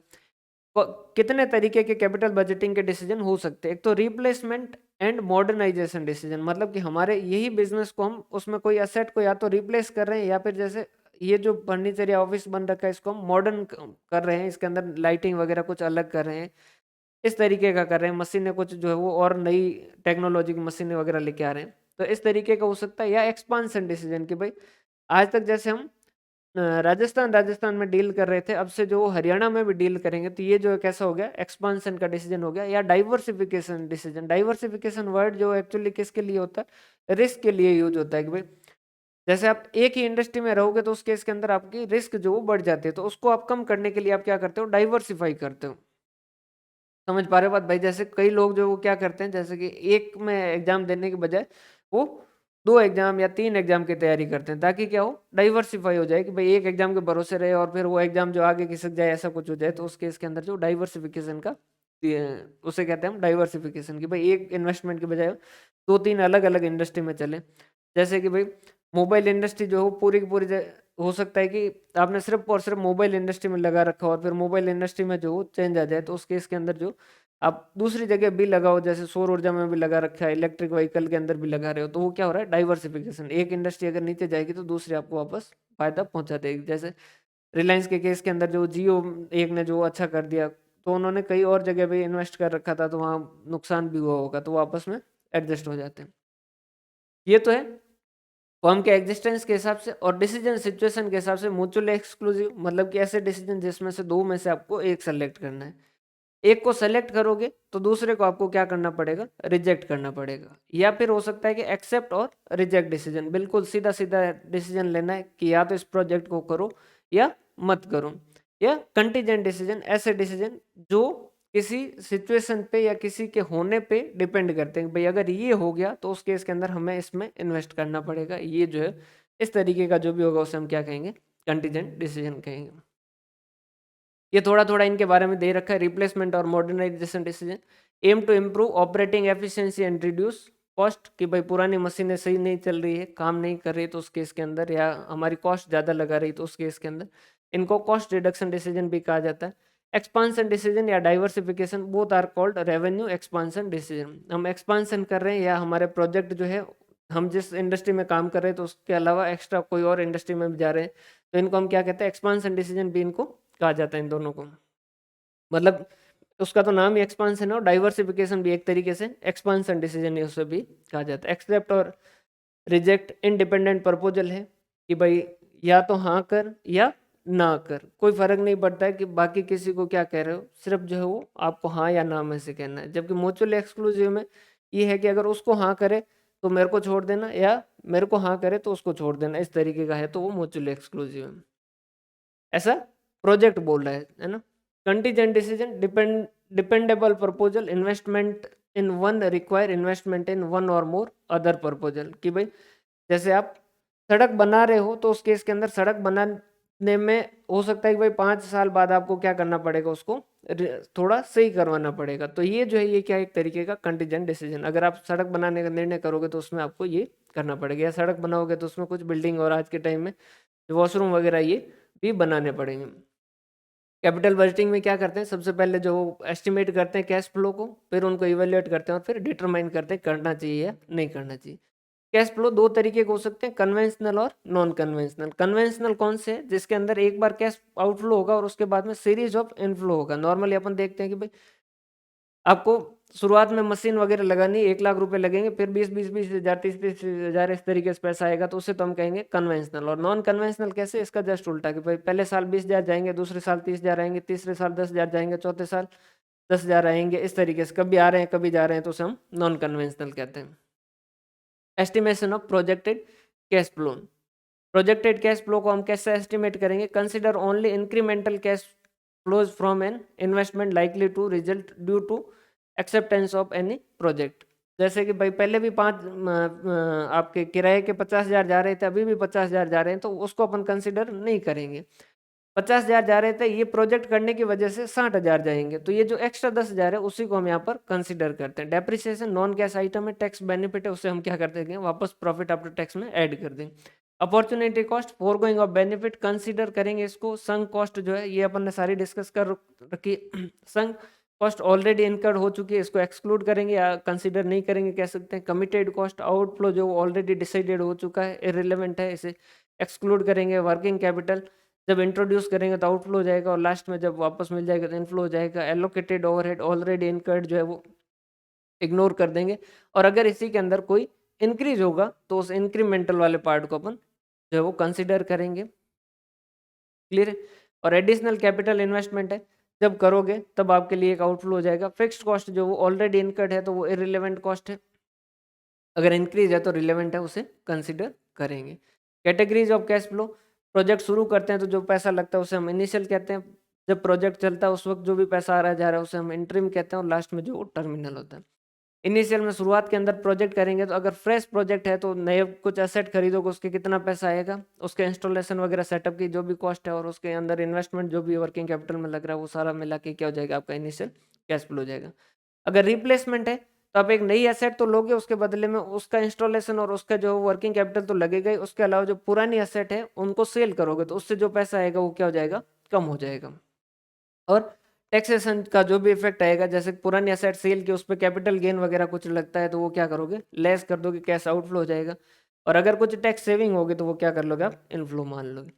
कितने तरीके के कैपिटल बजटिंग के डिसीजन हो सकते हैं? एक तो रिप्लेसमेंट एंड मॉडर्नाइजेशन डिसीजन, मतलब कि हमारे यही बिजनेस को हम उसमें कोई असेट को या तो रिप्लेस कर रहे हैं, या फिर जैसे ये जो फर्नीचर या ऑफिस बन रखा है इसको हम मॉडर्न कर रहे हैं, इसके अंदर लाइटिंग वगैरह कुछ अलग कर रहे हैं, इस तरीके का कर रहे हैं। मशीनें कुछ जो है वो और नई टेक्नोलॉजी की मशीनें वगैरह लेके आ रहे हैं, तो इस तरीके का हो सकता है। या एक्सपांशन डिसीजन कि भाई आज तक जैसे हम राजस्थान राजस्थान में डील कर रहे थे, अब से जो हरियाणा में भी डील करेंगे, तो ये जो है कैसा हो गया, एक्सपांशन का डिसीजन हो गया। या डाइवर्सिफिकेशन डिसीजन, डाइवर्सिफिकेशन वर्ड जो एक्चुअली किसके लिए होता है, रिस्क के लिए यूज होता है कि भाई जैसे आप एक ही इंडस्ट्री में रहोगे तो उस केस के अंदर आपकी रिस्क जो वो बढ़ जाती है, तो उसको आप कम करने के लिए आप क्या करते हो, डाइवर्सिफाई करते हो। समझ पा रहे हो बात भाई? जैसे कई लोग जो वो क्या करते हैं, जैसे कि एक में एग्जाम देने के बजाय वो 2 एग्जाम या 3 एग्जाम की तैयारी करते हैं, ताकि क्या हो, डाइवर्सिफाई हो जाए कि भाई एक एग्जाम के भरोसे रहे और फिर वो एग्जाम जो आगे खिसक जाए, ऐसा कुछ हो जाए। तो उस केस के अंदर जो डाइवर्सिफिकेशन का उसे कहते हैं हम डाइवर्सिफिकेशन, कि भाई एक इन्वेस्टमेंट के बजाय 2-3 अलग अलग इंडस्ट्री में चले। जैसे कि भाई मोबाइल इंडस्ट्री जो हो पूरी की पूरी हो सकता है कि आपने सिर्फ और सिर्फ मोबाइल इंडस्ट्री में लगा रखा हो, और फिर मोबाइल इंडस्ट्री में जो चेंज आ जाए, तो उस केस के अंदर जो आप दूसरी जगह भी लगाओ, जैसे सौर ऊर्जा में भी लगा रखा है, इलेक्ट्रिक व्हीकल के अंदर भी लगा रहे हो, तो वो क्या हो रहा है, डाइवर्सिफिकेशन। एक इंडस्ट्री अगर नीचे जाएगी तो दूसरी आपको वापस फायदा पहुंचा देगी। जैसे रिलायंस के केस के अंदर जो जियो एक ने जो अच्छा कर दिया, तो उन्होंने कई और जगह भी इन्वेस्ट कर रखा था, तो वहाँ नुकसान भी हुआ होगा, तो वो आपस में एडजस्ट हो जाते हैं। ये तो है फर्म के एग्जिस्टेंस के हिसाब से। और डिसीजन सिचुएशन के हिसाब से म्यूचुअली एक्सक्लूसिव, मतलब कि ऐसे डिसीजन जिसमें से दो में से आपको एक सेलेक्ट करना है। एक को सेलेक्ट करोगे तो दूसरे को आपको क्या करना पड़ेगा, रिजेक्ट करना पड़ेगा। या फिर हो सकता है कि एक्सेप्ट और रिजेक्ट डिसीजन, बिल्कुल सीधा सीधा डिसीजन लेना है कि या तो इस प्रोजेक्ट को करो या मत करो। या कंटीजेंट डिसीजन, ऐसे डिसीजन जो किसी सिचुएशन पे या किसी के होने पे डिपेंड करते हैं, भाई अगर ये हो गया तो उस केस के अंदर हमें इसमें इन्वेस्ट करना पड़ेगा। ये जो है इस तरीके का जो भी होगा उसे हम क्या कहेंगे, कंटीजेंट डिसीजन कहेंगे। ये थोड़ा थोड़ा इनके बारे में दे रखा है। रिप्लेसमेंट और modernisation decision aim to improve operating efficiency and reduce cost, कि भाई पुरानी मशीनें सही नहीं चल रही है, काम नहीं कर रही तो उस केस के अंदर, या हमारी कॉस्ट ज़्यादा लगा रही तो उस केस के अंदर इनको कॉस्ट रिडक्शन डिसीजन भी कहा जाता है। एक्सपांसन डिसीजन या diversification both are called revenue expansion decision. हम एक्सपांसन कर रहे हैं या हमारे प्रोजेक्ट जो है, हम जिस इंडस्ट्री में काम कर रहे हैं तो उसके अलावा एक्स्ट्रा कोई और इंडस्ट्री में भी जा रहे हैं, तो इनको हम क्या कहते हैं, एक्सपांसन डिसीजन भी इनको कहा जाता है इन दोनों को। मतलब उसका तो नाम ही एक्सपांसन है और डाइवर्सिफिकेशन भी एक तरीके से एक्सपांसन डिसीजन है, उसे भी कहा जाता है। एक्सेप्ट और रिजेक्ट इंडिपेंडेंट प्रपोजल है कि भाई या तो हाँ कर या ना कर, कोई फर्क नहीं पड़ता है कि बाकी किसी को क्या कह रहे हो, सिर्फ जो है वो आपको हाँ या ना में से कहना है। जबकि म्यूचुअल एक्सक्लूसिव में ये है कि अगर उसको हाँ करे तो मेरे को छोड़ देना, या मेरे को हाँ करे तो उसको छोड़ देना, इस तरीके का है, तो वो म्यूचुअल एक्सक्लूसिव है। ऐसा प्रोजेक्ट बोल रहा है ना। Contingent decision dependable proposal investment in one require investment in one और मोर अदर प्रपोजल, कि भाई जैसे आप सड़क बना रहे हो तो उस केस के अंदर सड़क बनाने में हो सकता है कि भाई 5 साल बाद आपको क्या करना पड़ेगा, उसको थोड़ा सही करवाना पड़ेगा। तो ये जो है ये क्या एक तरीके का कंटीजेंट डिसीजन, अगर आप सड़क बनाने का निर्णय करोगे तो उसमें आपको ये करना पड़ेगा, या सड़क बनाओगे तो उसमें कुछ बिल्डिंग और आज के टाइम में वॉशरूम वगैरह ये भी बनाने पड़ेंगे। कैपिटल बजटिंग में क्या करते हैं, सबसे पहले जो एस्टिमेट करते हैं कैश फ्लो को, फिर उनको इवेल्युएट करते हैं और फिर डिटरमाइन करते हैं करना चाहिए या नहीं करना चाहिए। कैश फ्लो दो तरीके के हो सकते हैं, कन्वेंशनल और नॉन कन्वेंशनल। कन्वेंशनल कौन से है, जिसके अंदर एक बार कैश आउटफ्लो होगा और उसके बाद में सीरीज ऑफ इनफ्लो होगा। नॉर्मली अपन देखते हैं कि भाई आपको शुरुआत में मशीन वगैरह लगानी 1 लाख रुपए लगेंगे, फिर 20-20 हज़ार 30-30 हज़ार इस तरीके से पैसा आएगा, तो उसे तो हम कहेंगे कन्वेंशनल। और नॉन कन्वेंशनल कैसे, इसका जस्ट उल्टा, कि भाई पहले साल 20 हज़ार जाएंगे, दूसरे साल 30 हज़ार आएंगे, तीसरे साल 10 हज़ार जाएंगे, चौथे साल 10 हज़ार आएंगे, इस तरीके से कभी आ रहे हैं कभी जा रहे हैं, तो उसे हम नॉन कन्वेंशनल कहते हैं। Estimation of projected cash flow, projected cash flow को हम कैसे एस्टिमेट करेंगे, consider only incremental cash flows from an investment likely to result due to acceptance of any project. जैसे कि भाई पहले भी आपके किराए के 50 हज़ार जा रहे थे, अभी भी 50 हज़ार जा रहे हैं, तो उसको अपन कंसिडर नहीं करेंगे। 50 हज़ार जा रहे थे, ये प्रोजेक्ट करने की वजह से 60 हज़ार जाएंगे, तो ये जो एक्स्ट्रा 10 हज़ार है उसी को हम यहाँ पर कंसिडर करते हैं। डेप्रिसिएशन नॉन कैश आइटम है, टैक्स बेनिफिट है, उसे हम क्या कर देंगे, वापस प्रॉफिट आफ्टर टैक्स में ऐड कर देंगे। Opportunity cost foregoing of benefit consider करेंगे इसको। संक कॉस्ट जो है ये अपन ने सारी डिस्कस कर रखी। संक कॉस्ट ऑलरेडी इनकर्ड हो चुकी है, इसको एक्सक्लूड करेंगे या कंसीडर नहीं करेंगे कह सकते हैं। कमिटेड कॉस्ट आउटफ्लो जो ऑलरेडी डिसाइडेड हो चुका है, इररिलेवेंट है, इसे एक्सक्लूड करेंगे। वर्किंग कैपिटल जब इंट्रोड्यूस करेंगे तो आउटफ्लो हो जाएगा, और लास्ट में जब वापस मिल जाएगा तो इनफ्लो हो जाएगा। एलोकेटेड ओवरहेड ऑलरेडी इनकर्ड जो है वो इग्नोर कर देंगे, और अगर इसी के अंदर कोई इंक्रीज होगा तो उस इंक्रीमेंटल वाले पार्ट को अपन जो है वो कंसिडर करेंगे। क्लियर है। और एडिशनल कैपिटल इन्वेस्टमेंट है, जब करोगे तब आपके लिए एक आउटफ्लो हो जाएगा। फिक्स्ड कॉस्ट जो वो ऑलरेडी इनकर्ड है तो वो इररिलेवेंट कॉस्ट है, अगर इंक्रीज है तो रिलेवेंट है, उसे कंसिडर करेंगे। Categories of cash flow, project शुरू करते हैं तो जो पैसा लगता है उसे हम इनिशियल कहते हैं, जब प्रोजेक्ट चलता है उस वक्त जो भी पैसा आ रहा है जा रहा है उसे हम इंटरिम कहते हैं, और लास्ट में जो टर्मिनल होता है। इनिशियल में शुरुआत के अंदर प्रोजेक्ट करेंगे तो अगर फ्रेश प्रोजेक्ट है तो नए कुछ एसेट खरीदोगे, उसके कितना पैसा आएगा, उसके इंस्टॉलेशन वगैरह सेटअप की जो भी कॉस्ट है और उसके अंदर इन्वेस्टमेंट जो भी वर्किंग कैपिटल में लग रहा है वो सारा मिला के क्या हो जाएगा, आपका इनिशियल कैश फ्लो हो जाएगा। अगर रिप्लेसमेंट है तो आप एक नई एसेट तो लोगे, उसके बदले में उसका इंस्टॉलेशन और उसका जो वर्किंग कैपिटल तो लगेगा ही, उसके अलावा जो पुरानी एसेट है उनको सेल करोगे तो उससे जो पैसा आएगा वो क्या हो जाएगा, कम हो जाएगा। और टैक्सेशन का जो भी इफेक्ट आएगा, जैसे पुरानी एसेट सेल की उस पर कैपिटल गेन वगैरह कुछ लगता है तो वो क्या करोगे, लेस कर दोगे, कैश आउटफ्लो हो जाएगा। और अगर कुछ टैक्स सेविंग होगी तो वो क्या कर लोगे, आप इनफ्लो मान लोगे।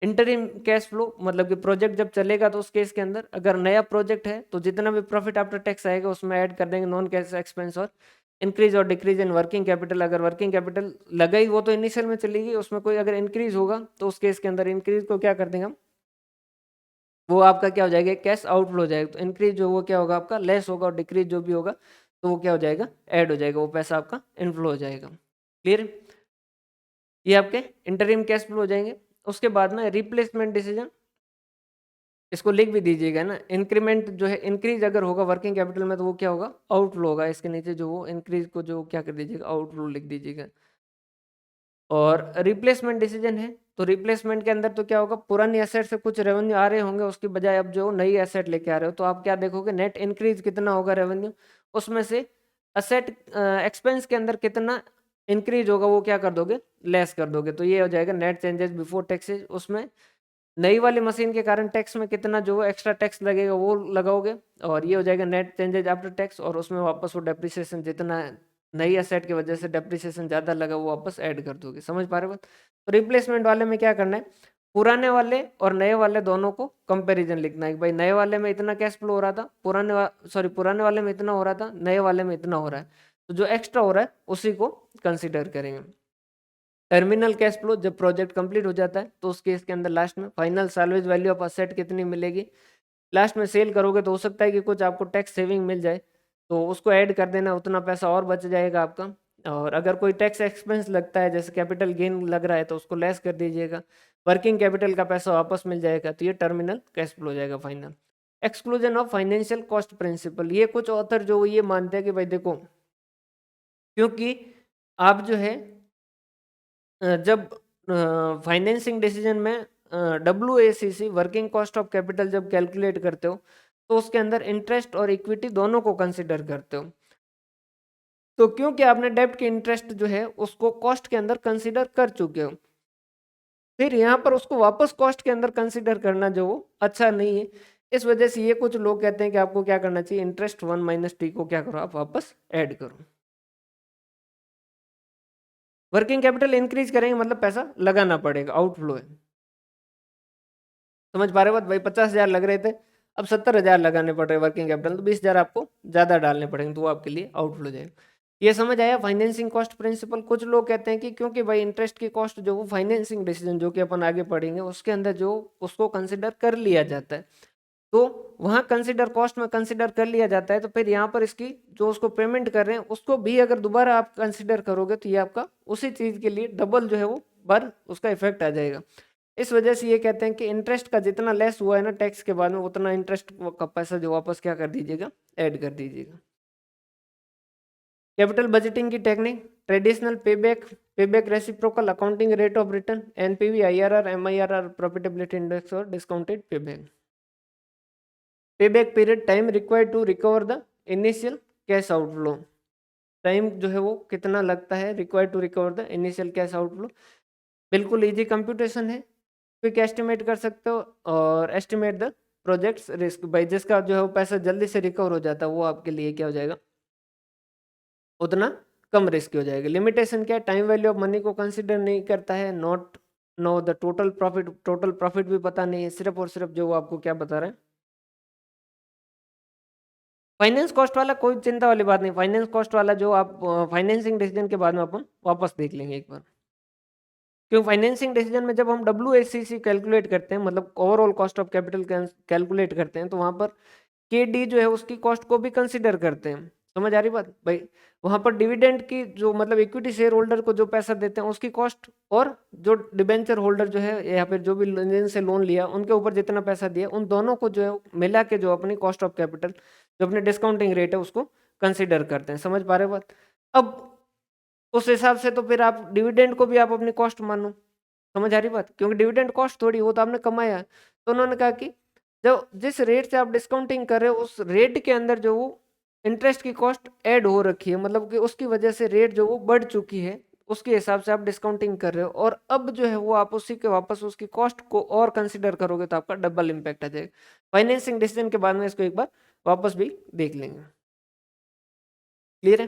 इंटरिम कैश फ्लो मतलब कि प्रोजेक्ट जब चलेगा तो उस केस के अंदर अगर नया प्रोजेक्ट है तो जितना भी प्रॉफिट आफ्टर टैक्स आएगा उसमें ऐड कर देंगे नॉन कैश एक्सपेंस। और इंक्रीज और डिक्रीज इन वर्किंग कैपिटल, अगर वर्किंग कैपिटल लगा ही वो तो इनिशियल में चलेगी, उसमें कोई अगर इंक्रीज होगा तो उस केस के अंदर इंक्रीज को क्या कर देंगे हम वो आपका क्या हो जाएगा, कैश आउटफ्लो हो जाएगा। तो इंक्रीज जो वो क्या होगा आपका लेस होगा, और डिक्रीज जो भी होगा तो वो क्या हो जाएगा, ऐड हो जाएगा, वो पैसा आपका इनफ्लो हो जाएगा। क्लियर? ये आपके इंटरिम कैश फ्लो हो जाएंगे। उसके बाद में रिप्लेसमेंट डिसीजन, इसको लिख भी दीजिएगा ना। इंक्रीमेंट जो है, इंक्रीज अगर होगा वर्किंग कैपिटल में तो वो क्या होगा, आउटफ्लो होगा। इसके नीचे जो वो इंक्रीज को जो क्या कर दीजिएगा, आउटफ्लो लिख दीजिएगा। और रिप्लेसमेंट डिसीजन है, तो रिप्लेसमेंट के अंदर तो क्या होगा, पुरानी एसेट से कुछ रेवेन्यू आ रहे होंगे, उसकी बजाय अब जो नई एसेट लेके आ रहे हो, तो आप क्या देखोगे, नेट इंक्रीज कितना होगा रेवेन्यू, उसमें से असेट एक्सपेंस के अंदर कितना इंक्रीज होगा वो क्या कर दोगे, लेस कर दोगे। तो ये हो जाएगा नेट चेंजेस बिफोर टैक्सेस। उसमें नई वाली मशीन के कारण टैक्स में कितना जो एक्स्ट्रा टैक्स लगेगा वो लगाओगे, और ये हो जाएगा नेट चेंजेस आफ्टर टैक्स। और उसमें वापस वो डेप्रिसिएशन, जितना नई एसेट की वजह से डेप्रिसिएशन ज़्यादा लगा वो वापस ऐड कर दोगे। समझ पा रहे हो बात? तो रिप्लेसमेंट वाले में क्या करना है, पुराने वाले और नए वाले दोनों को कंपैरिजन लिखना है कि भाई नए वाले में इतना कैश फ्लो हो रहा था, पुराने वाले में इतना हो रहा था, नए वाले में इतना हो रहा है, तो जो एक्स्ट्रा हो रहा है उसी को कंसिडर करेंगे। टर्मिनल कैश फ्लो, जब प्रोजेक्ट कंप्लीट हो जाता है तो उस केस के अंदर लास्ट में final salvage value of asset कितनी मिलेगी। लास्ट में सेल करोगे तो हो सकता है कि कुछ आपको टैक्स सेविंग मिल जाए, तो उसको ऐड कर देना, उतना पैसा और बच जाएगा आपका। और अगर कोई टैक्स एक्सपेंस लगता है, जैसे कैपिटल गेन लग रहा है, तो उसको लेस कर दीजिएगा। वर्किंग कैपिटल का पैसा वापस मिल जाएगा। तो ये टर्मिनल कैश फ्लो हो जाएगा final. Exclusion of financial cost principle, ये कुछ ऑथर जो ये मानते हैं कि भाई देखो, क्योंकि आप जो है जब फाइनेंसिंग डिसीजन में WACC working cost of capital जब कैलकुलेट करते हो, तो उसके अंदर इंटरेस्ट और इक्विटी दोनों को कंसिडर करते हो। तो क्योंकि आपने डेब्ट के इंटरेस्ट जो है उसको कॉस्ट के अंदर कंसिडर कर चुके हो, फिर यहाँ पर उसको वापस कॉस्ट के अंदर कंसिडर करना जो वो अच्छा नहीं है। इस वजह से ये कुछ लोग कहते हैं कि आपको क्या करना चाहिए, इंटरेस्ट 1 - T को क्या करो, आप वापस ऐड करो। वर्किंग कैपिटल इंक्रीज करेंगे मतलब पैसा लगाना पड़ेगा, आउटफ्लो है। समझ पा रहे हो बात भाई? 50,000 लग रहे थे, अब 70,000 लगाने पड़ रहे वर्किंग कैपिटल, तो 20,000 आपको ज़्यादा डालने पड़ेंगे, तो वो आपके लिए आउटफ्लो जाएगा। ये समझ आया फाइनेंसिंग कॉस्ट प्रिंसिपल? कुछ लोग कहते हैं कि क्योंकि भाई इंटरेस्ट की कॉस्ट जो वो फाइनेंसिंग डिसीजन जो कि अपन आगे पढ़ेंगे उसके अंदर जो उसको कंसिडर कर लिया जाता है, तो वहाँ कंसिडर कॉस्ट में कंसिडर कर लिया जाता है, तो फिर यहाँ पर इसकी जो उसको पेमेंट कर रहे हैं उसको भी अगर दोबारा आप कंसिडर करोगे तो ये आपका उसी चीज़ के लिए डबल जो है वो बार उसका इफेक्ट आ जाएगा। इस वजह से ये कहते हैं कि इंटरेस्ट का जितना लेस हुआ है ना टैक्स के बाद में, उतना इंटरेस्ट का पैसा जो वापस क्या कर दीजिएगा, ऐड कर दीजिएगा। कैपिटल बजटिंग की technique, traditional payback reciprocal, accounting rate of return, NPV, IRR, MIRR, profitability index और discounted payback. Payback period, time required to recover the initial cash outflow, time जो है वो कितना लगता है required to recover the initial cash outflow. बिल्कुल easy computation है, quick estimate कर सकते हो। और एस्टिमेट द प्रोजेक्ट्स रिस्क, भाई जिसका जो है वो पैसा जल्दी से रिकवर हो जाता है वो आपके लिए क्या हो जाएगा, उतना कम रिस्क हो जाएगा। लिमिटेशन क्या है, टाइम वैल्यू ऑफ मनी को कंसिडर नहीं करता है, not know the total profit भी पता नहीं है, सिर्फ और सिर्फ जो वो आपको क्या बता रहे हैं, फाइनेंस कॉस्ट वाला कोई चिंता वाली बात नहीं। फाइनेंस कॉस्ट वाला जो आप फाइनेंसिंग डिसीजन के बाद में अपन वापस देख लेंगे एक बार। क्यों, फाइनेंसिंग डिसीजन में जब हम WACC कैलकुलेट करते हैं, मतलब overall cost of capital calculate करते हैं, तो वहां पर KD जो है उसकी कॉस्ट को भी कंसिडर करते हैं। समझ आ रही बात भाई? वहां पर डिविडेंड की जो मतलब इक्विटी शेयर होल्डर को जो पैसा देते हैं उसकी कॉस्ट, और जो डिबेंचर होल्डर जो है या फिर जो भी जिनसे लोन लिया उनके ऊपर जितना पैसा दिया, उन दोनों को जो है मिला के जो अपनी कॉस्ट ऑफ कैपिटल, जो अपने डिस्काउंटिंग रेट है उसको कंसिडर करते हैं। समझ पा रहे हो बात? अब उस हिसाब से तो फिर आप डिविडेंड को भी आप अपनी कॉस्ट मानो। समझ आ रही बात? क्योंकि डिविडेंड कॉस्ट थोड़ी, वो तो आपने कमाया। तो उन्होंने कहा कि जो जिस रेट से आप डिस्काउंटिंग कर रहे हो उस रेट के अंदर जो वो इंटरेस्ट की कॉस्ट ऐड हो रखी है, मतलब कि उसकी वजह से रेट जो वो बढ़ चुकी है, उसके हिसाब से आप डिस्काउंटिंग कर रहे हो, और अब जो है वो आप उसी के वापस उसकी कॉस्ट को और कंसिडर करोगे तो आपका डबल इम्पैक्ट आ जाएगा। फाइनेंसिंग डिसीजन के बाद में इसको एक बार वापस भी देख लेंगे। क्लियर है?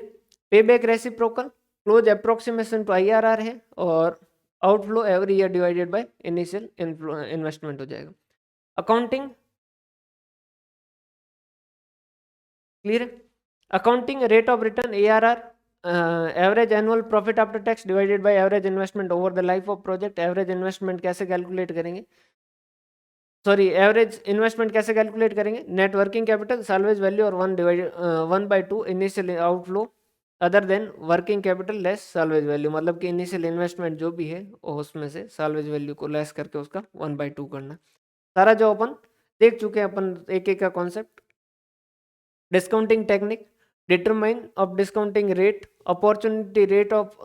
Pay back reciprocal, close approximation to IRR है, और outflow every year divided by initial investment हो जाएगा। अकाउंटिंग क्लियर है? Accounting rate of return ARR, average annual profit after tax divided by average investment over the life of project. Average investment कैसे calculate करेंगे, sorry, average investment कैसे calculate करेंगे? Net working capital salvage value और 1/2 initial outflow other than working capital less salvage value, मतलब कि initial investment जो भी है वो उसमें से साल्वेज वैल्यू को लेस करके उसका 1/2 करना। सारा जो अपन देख चुके हैं अपन एक एक का concept. Discounting technique, determine of discounting rate, opportunity rate of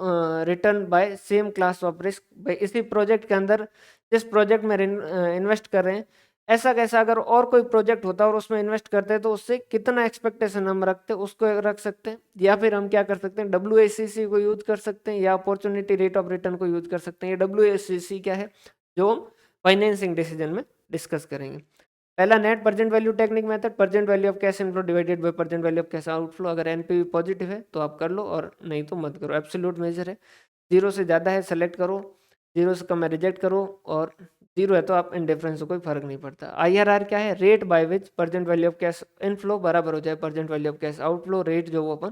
return by same class of risk. भाई इसी प्रोजेक्ट के अंदर जिस प्रोजेक्ट में इन्वेस्ट कर रहे हैं, ऐसा कैसा अगर और कोई प्रोजेक्ट होता है और उसमें इन्वेस्ट करते हैं तो उससे कितना एक्सपेक्टेशन हम रखते हैं उसको रख सकते हैं, या फिर हम क्या कर सकते हैं WACC को यूज कर सकते हैं या अपॉर्चुनिटी रेट ऑफ रिटर्न को यूज कर सकते हैं। ये WACC क्या है जो हम फाइनेंसिंग डिसीजन में डिस्कस करेंगे। पहला net present value technique method, present value of cash inflow divided by present value of cash outflow. अगर एनपीवी पॉजिटिव है तो आप कर लो और नहीं तो मत करो। एब्सोल्यूट मेजर है, 0 से ज़्यादा है सेलेक्ट करो, 0 से कम है रिजेक्ट करो, और 0 है तो आप इनडिफरेंस से कोई फर्क नहीं पड़ता। IRR क्या है? Rate by which present value of cash inflow बराबर हो जाए present value of cash outflow. Rate जो वो अपन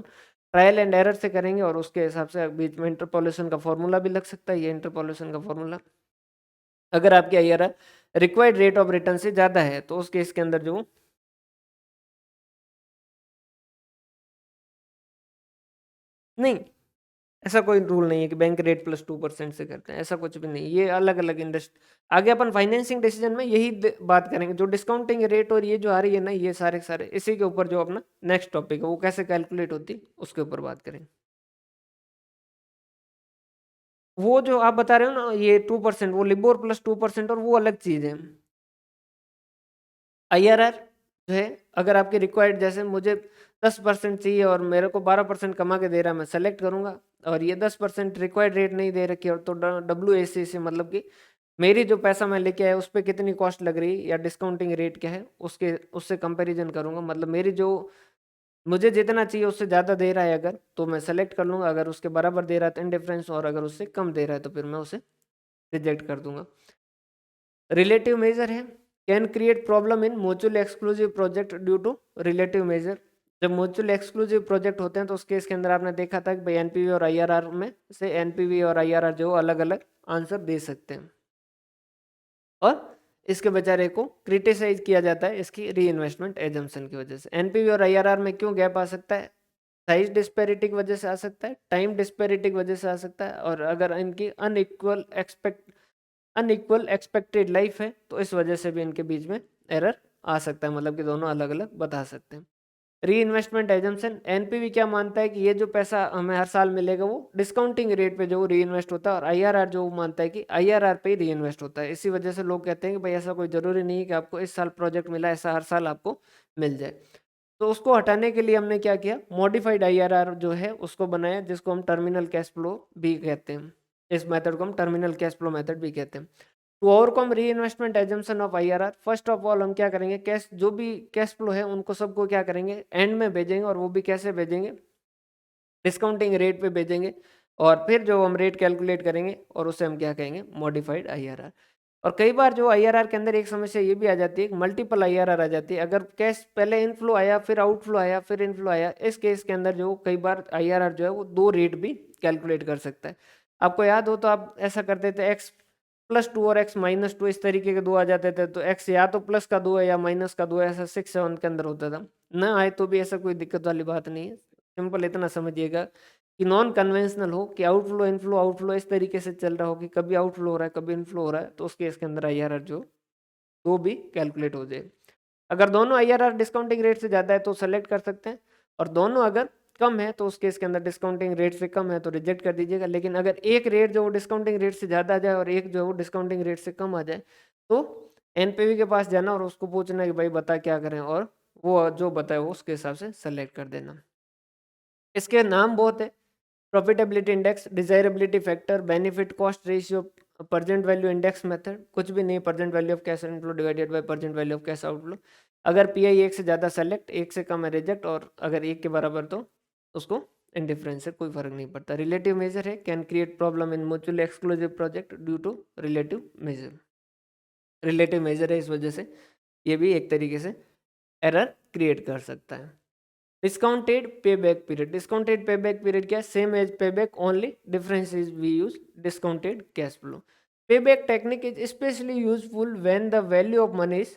ट्रायल एंड एरर से करेंगे और उसके हिसाब से बीच में इंटरपोलेशन का फॉर्मूला भी लग सकता है, ये इंटरपोलेशन का फॉर्मूला। अगर आपकी IRR required rate of return से ज़्यादा है तो उस केस के अंदर जो नहीं, ऐसा कोई रूल नहीं है कि बैंक रेट +2% से करते हैं, ऐसा कुछ भी नहीं, ये अलग अलग इंडस्ट्री। आगे अपन फाइनेंसिंग डिसीजन में यही बात करेंगे, जो डिस्काउंटिंग रेट और ये जो आ रही है ना, ये सारे सारे इसी के ऊपर जो अपना नेक्स्ट टॉपिक है वो कैसे कैलकुलेट होती है उसके ऊपर बात करेंगे। वो जो आप बता रहे हो ना ये 2%, वो लिबोर +2% और वो अलग चीज है। IRR जो है, अगर आपकी रिक्वायर्ड जैसे मुझे 10% चाहिए और मेरे को 12% कमा के दे रहा है, मैं सेलेक्ट करूंगा। और ये 10% रिक्वायर्ड रेट नहीं दे रखी है तो WACC से मतलब कि मेरी जो पैसा मैं लेके आया उस पर कितनी कॉस्ट लग रही है या डिस्काउंटिंग रेट क्या है उसके उससे कंपैरिजन करूंगा। मतलब मेरी जो मुझे जितना चाहिए उससे ज़्यादा दे रहा है अगर, तो मैं सेलेक्ट कर लूंगा। अगर उसके बराबर दे रहा है तो इनडिफरेंस, और अगर उससे कम दे रहा है तो फिर मैं उसे रिजेक्ट कर दूंगा। रिलेटिव मेजर है, can create problem in mutual exclusive project due to relative measure. जब म्यूचुअल एक्सक्लूसिव प्रोजेक्ट होते हैं तो उस केस के अंदर आपने देखा था कि भाई एनपीवी और आईआरआर में से एनपीवी और आईआरआर जो अलग अलग आंसर दे सकते हैं, और इसके बेचारे को क्रिटिसाइज किया जाता है इसकी री इन्वेस्टमेंट एजम्पशन की वजह से। एनपीवी और आईआरआर में क्यों गैप आ सकता है? साइज डिस्पैरिटी की वजह से आ सकता है, टाइम डिस्पैरिटी की वजह से आ सकता है, और अगर इनकी अनइक्वल एक्सपेक्टेड लाइफ है तो इस वजह से भी इनके बीच में एरर आ सकता है, मतलब कि दोनों अलग अलग बता सकते हैं। री इन्वेस्टमेंट एजम्पशन, एनपीवी क्या मानता है कि ये जो पैसा हमें हर साल मिलेगा वो डिस्काउंटिंग रेट पे जो री इन्वेस्ट होता है, और आईआरआर जो मानता है कि आईआरआर पे ही री इन्वेस्ट होता है। इसी वजह से लोग कहते हैं कि भाई ऐसा कोई जरूरी नहीं है कि आपको इस साल प्रोजेक्ट मिला ऐसा हर साल आपको मिल जाए। तो उसको हटाने के लिए हमने क्या किया, मॉडिफाइड आईआरआर जो है उसको बनाया, जिसको हम टर्मिनल कैश फ्लो भी कहते हैं। इस मेथड को हम टर्मिनल कैश फ्लो मेथड भी कहते हैं। टू ओवरकम री investment assumption of IRR, first of all हम क्या करेंगे, कैश जो भी कैश फ्लो है उनको सबको क्या करेंगे एंड में भेजेंगे, और वो भी कैसे भेजेंगे, डिस्काउंटिंग रेट पे भेजेंगे। और फिर जो हम रेट कैलकुलेट करेंगे और उसे हम क्या कहेंगे, मॉडिफाइड आईआरआर। और कई बार जो आईआरआर के अंदर एक समस्या ये भी आ जाती है, मल्टीपल आईआरआर आ जाती है। अगर कैश पहले इनफ्लो आया फिर आउटफ्लो आया फिर इनफ्लो आया, इस केस के अंदर जो कई बार आईआरआर जो है वो दो रेट भी कैलकुलेट कर सकता है। आपको याद हो तो आप ऐसा करते थे X+2 और X-2 इस तरीके के दो आ जाते थे, तो X या तो प्लस का दो है या माइनस का दो है, ऐसा 6-7 के अंदर होता था ना। आए तो भी ऐसा कोई दिक्कत वाली बात नहीं है, सिंपल इतना समझिएगा कि नॉन कन्वेंशनल हो कि आउटफ्लो इनफ्लो आउटफ्लो इस तरीके से चल रहा हो कि कभी आउटफ्लो हो रहा है कभी इनफ्लो हो रहा है, तो उस केस के अंदर आईआरआर जो दो भी कैलकुलेट हो जाए। अगर दोनों आईआरआर डिस्काउंटिंग रेट से ज़्यादा है तो सेलेक्ट कर सकते हैं, और दोनों अगर कम है तो उस केस के अंदर डिस्काउंटिंग रेट से कम है तो रिजेक्ट कर दीजिएगा। लेकिन अगर एक रेट जो वो डिस्काउंटिंग रेट से ज़्यादा आ जाए और एक जो है वो डिस्काउंटिंग रेट से कम आ जाए, तो एनपीवी के पास जाना और उसको पूछना कि भाई बता क्या करें, और वो जो बताए वो उसके हिसाब से सेलेक्ट कर देना। इसके नाम बहुत है, profitability index, desirability factor, benefit cost ratio, present value index method, कुछ भी नहीं, present value of cash inflow divided by present value of cash outflow. अगर पीआई एक से ज़्यादा सेलेक्ट, एक से कम है रिजेक्ट, और अगर एक के बराबर तो उसको इंडिफरेंस से कोई फर्क नहीं पड़ता। रिलेटिव मेजर है, can create problem in mutually exclusive project due to relative measure. Relative measure है इस वजह से ये भी एक तरीके से एरर क्रिएट कर सकता है। Discounted pay back period, discounted pay back period क्या है, same as pay back only difference is we use discounted cash flow. Payback technique is especially useful when the value of money is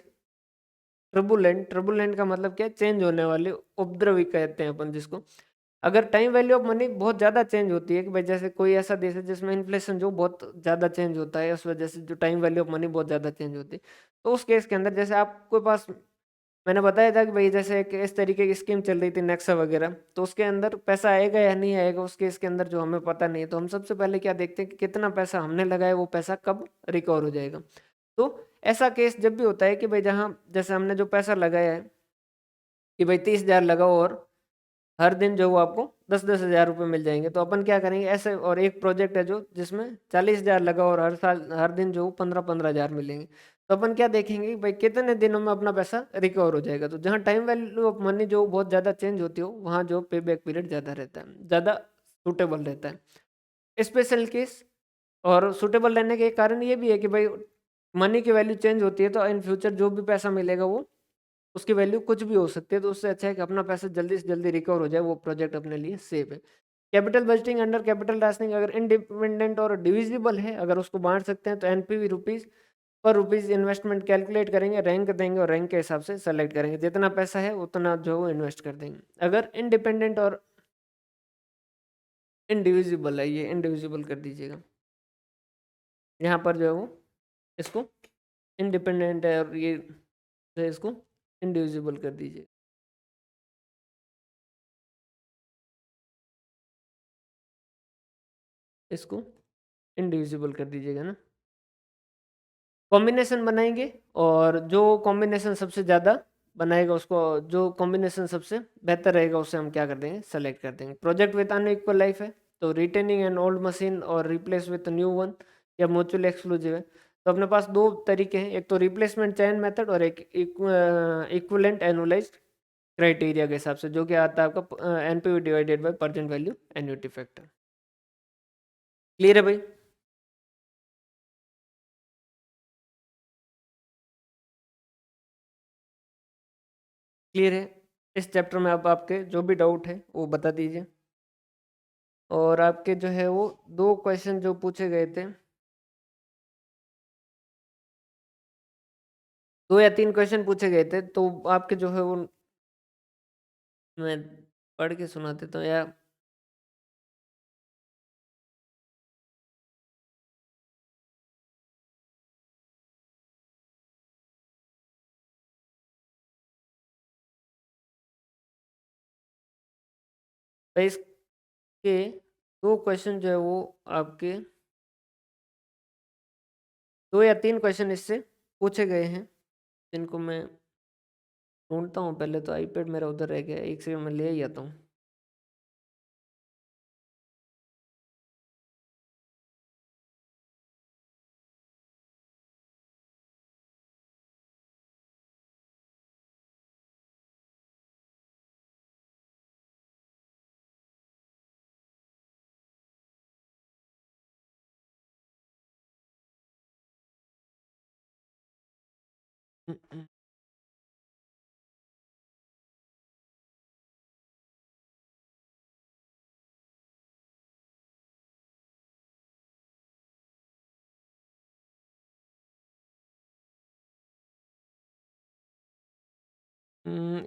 turbulent. Turbulent का मतलब क्या है? Change होने वाले, उपद्रवी कहते हैं अपन जिसको। अगर टाइम वैल्यू ऑफ मनी बहुत ज़्यादा चेंज होती है कि भाई जैसे कोई ऐसा देश है जिसमें इन्फ्लेशन जो बहुत ज़्यादा चेंज होता है, उस वजह से जो टाइम वैल्यू ऑफ मनी बहुत ज़्यादा चेंज होती है, तो उस केस के अंदर जैसे आपके पास मैंने बताया था कि भाई जैसे एक इस तरीके की स्कीम चल रही थी नेक्सा वगैरह, तो उसके अंदर पैसा आएगा या नहीं आएगा उस केस के अंदर जो हमें पता नहीं है, तो हम सबसे पहले क्या देखते हैं कि कितना पैसा हमने लगाया, वो पैसा कब रिकवर हो जाएगा। तो ऐसा केस जब भी होता है कि भाई जहाँ जैसे हमने जो पैसा लगाया है कि भाई 30,000 लगाओ और हर दिन जो वो आपको 10-10 हज़ार रुपये मिल जाएंगे, तो अपन क्या करेंगे ऐसे। और एक प्रोजेक्ट है जो जिसमें 40,000 लगाओ और हर साल हर दिन जो 15-15 हज़ार मिलेंगे, तो अपन क्या देखेंगे कि भाई कितने दिनों में अपना पैसा रिकवर हो जाएगा। तो जहाँ टाइम वैल्यू ऑफ मनी जो बहुत ज़्यादा चेंज होती हो, वहाँ जो पे बैक पीरियड ज़्यादा रहता है, ज़्यादा सूटेबल रहता है स्पेशल केस। और सूटेबल रहने के कारण ये भी है कि भाई मनी की वैल्यू चेंज होती है, तो इन फ्यूचर जो भी पैसा मिलेगा वो उसकी वैल्यू कुछ भी हो सकती है, तो उससे अच्छा है कि अपना पैसा जल्दी से जल्दी रिकवर हो जाए, वो प्रोजेक्ट अपने लिए सेफ है। Capital budgeting under capital rationing अगर इंडिपेंडेंट और डिविजिबल है, अगर उसको बांट सकते हैं, तो NPV rupees per rupees investment calculate करेंगे, रैंक देंगे और रैंक के हिसाब से सेलेक्ट करेंगे, जितना पैसा है उतना जो है वो इन्वेस्ट कर देंगे। अगर इंडिपेंडेंट और इंडिविजिबल है, ये इंडिविजिबल कर दीजिएगा, यहाँ पर जो है वो इसको इंडिपेंडेंट है और ये जो है इसको इंडिविजिबल कर दीजिए। इसको इंडिविजिबल कर दीजिएगा ना। कॉम्बिनेशन बनाएंगे और जो कॉम्बिनेशन सबसे ज़्यादा बनाएगा उसको, जो कॉम्बिनेशन सबसे बेहतर रहेगा उसे हम क्या कर देंगे, सेलेक्ट कर देंगे। प्रोजेक्ट विद अनइक्वल लाइफ है, तो रिटेनिंग एन ओल्ड मशीन और रिप्लेस विथ न्यू वन या म्यूचुअली एक्सक्लूसिव है। तो अपने पास दो तरीके हैं, एक तो रिप्लेसमेंट चैन मेथड और एक इक्विवेलेंट एनुलाइज्ड क्राइटेरिया के हिसाब से, जो कि आता है आपका NPV divided by present value annuity factor. Clear है भाई? क्लियर है? इस चैप्टर में अब आपके जो भी डाउट है वो बता दीजिए। और आपके जो है वो दो क्वेश्चन जो पूछे गए थे, 2 या 3 क्वेश्चन पूछे गए थे, तो आपके जो है वो मैं पढ़ के सुना देता हूँ या इसके 2 क्वेश्चन जो है वो आपके 2 या 3 क्वेश्चन इससे पूछे गए हैं, जिनको मैं ढूंढता हूँ। पहले तो आईपैड मेरा उधर रह गया, एक सेकंड में ले ही आता हूँ।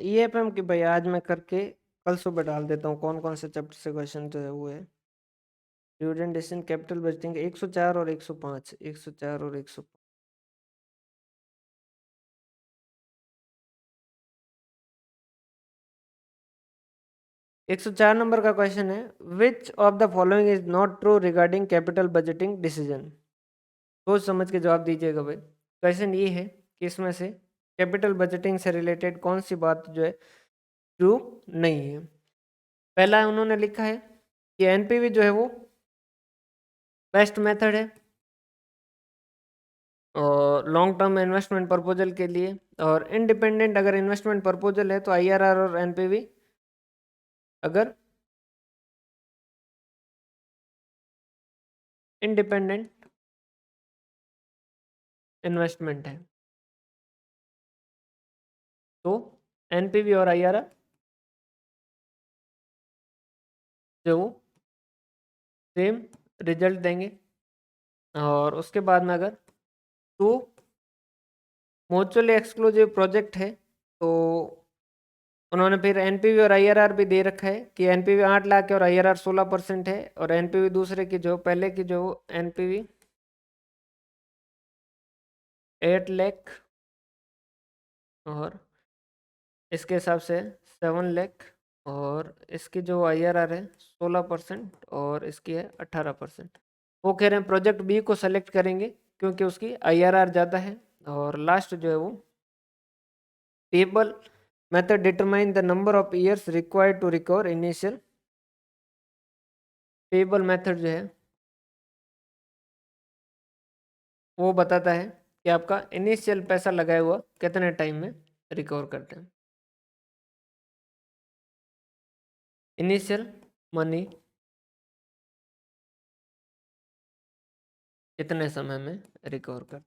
ये एफएम कि भाई आज मैं करके कल सुबह डाल देता हूँ कौन कौन से चैप्टर से क्वेश्चन जो है वो है। डिविडेंड डिसीजन कैपिटल बजटिंग 104 और 105, 104 और 105। 104 नंबर का क्वेश्चन है, which of the following is not true regarding capital budgeting decision. सोच समझ के जवाब दीजिएगा भाई। क्वेश्चन ये है कि इसमें से कैपिटल बजटिंग से रिलेटेड कौन सी बात जो है ट्रू नहीं है। पहला उन्होंने लिखा है कि एनपीवी जो है वो बेस्ट मेथड है और लॉन्ग टर्म इन्वेस्टमेंट प्रपोजल के लिए। और इंडिपेंडेंट अगर इन्वेस्टमेंट प्रपोजल है तो आईआरआर और एनपीवी अगर इंडिपेंडेंट इन्वेस्टमेंट है तो एनपीवी और आईआरआर जो सेम रिजल्ट देंगे। और उसके बाद में अगर टू म्यूचुअली एक्सक्लूसिव प्रोजेक्ट है तो उन्होंने फिर एनपीवी और आईआरआर भी दे रखा है कि एनपीवी 8 लाख है और आईआरआर 16% है, और एनपीवी दूसरे की जो पहले की जो एनपीवी 8 लाख और इसके हिसाब से 7 लाख, और इसकी जो आईआरआर है 16% और इसकी है 18%। वो कह रहे हैं प्रोजेक्ट बी को सेलेक्ट करेंगे क्योंकि उसकी आईआरआर ज़्यादा है। और लास्ट जो है वो payback method determine the number of years required to recover initial. Payback method जो है वो बताता है कि आपका इनिशियल पैसा लगाया हुआ कितने टाइम में रिकवर करते हैं। इनिशियल मनी कितने समय में रिकवर करते हैं।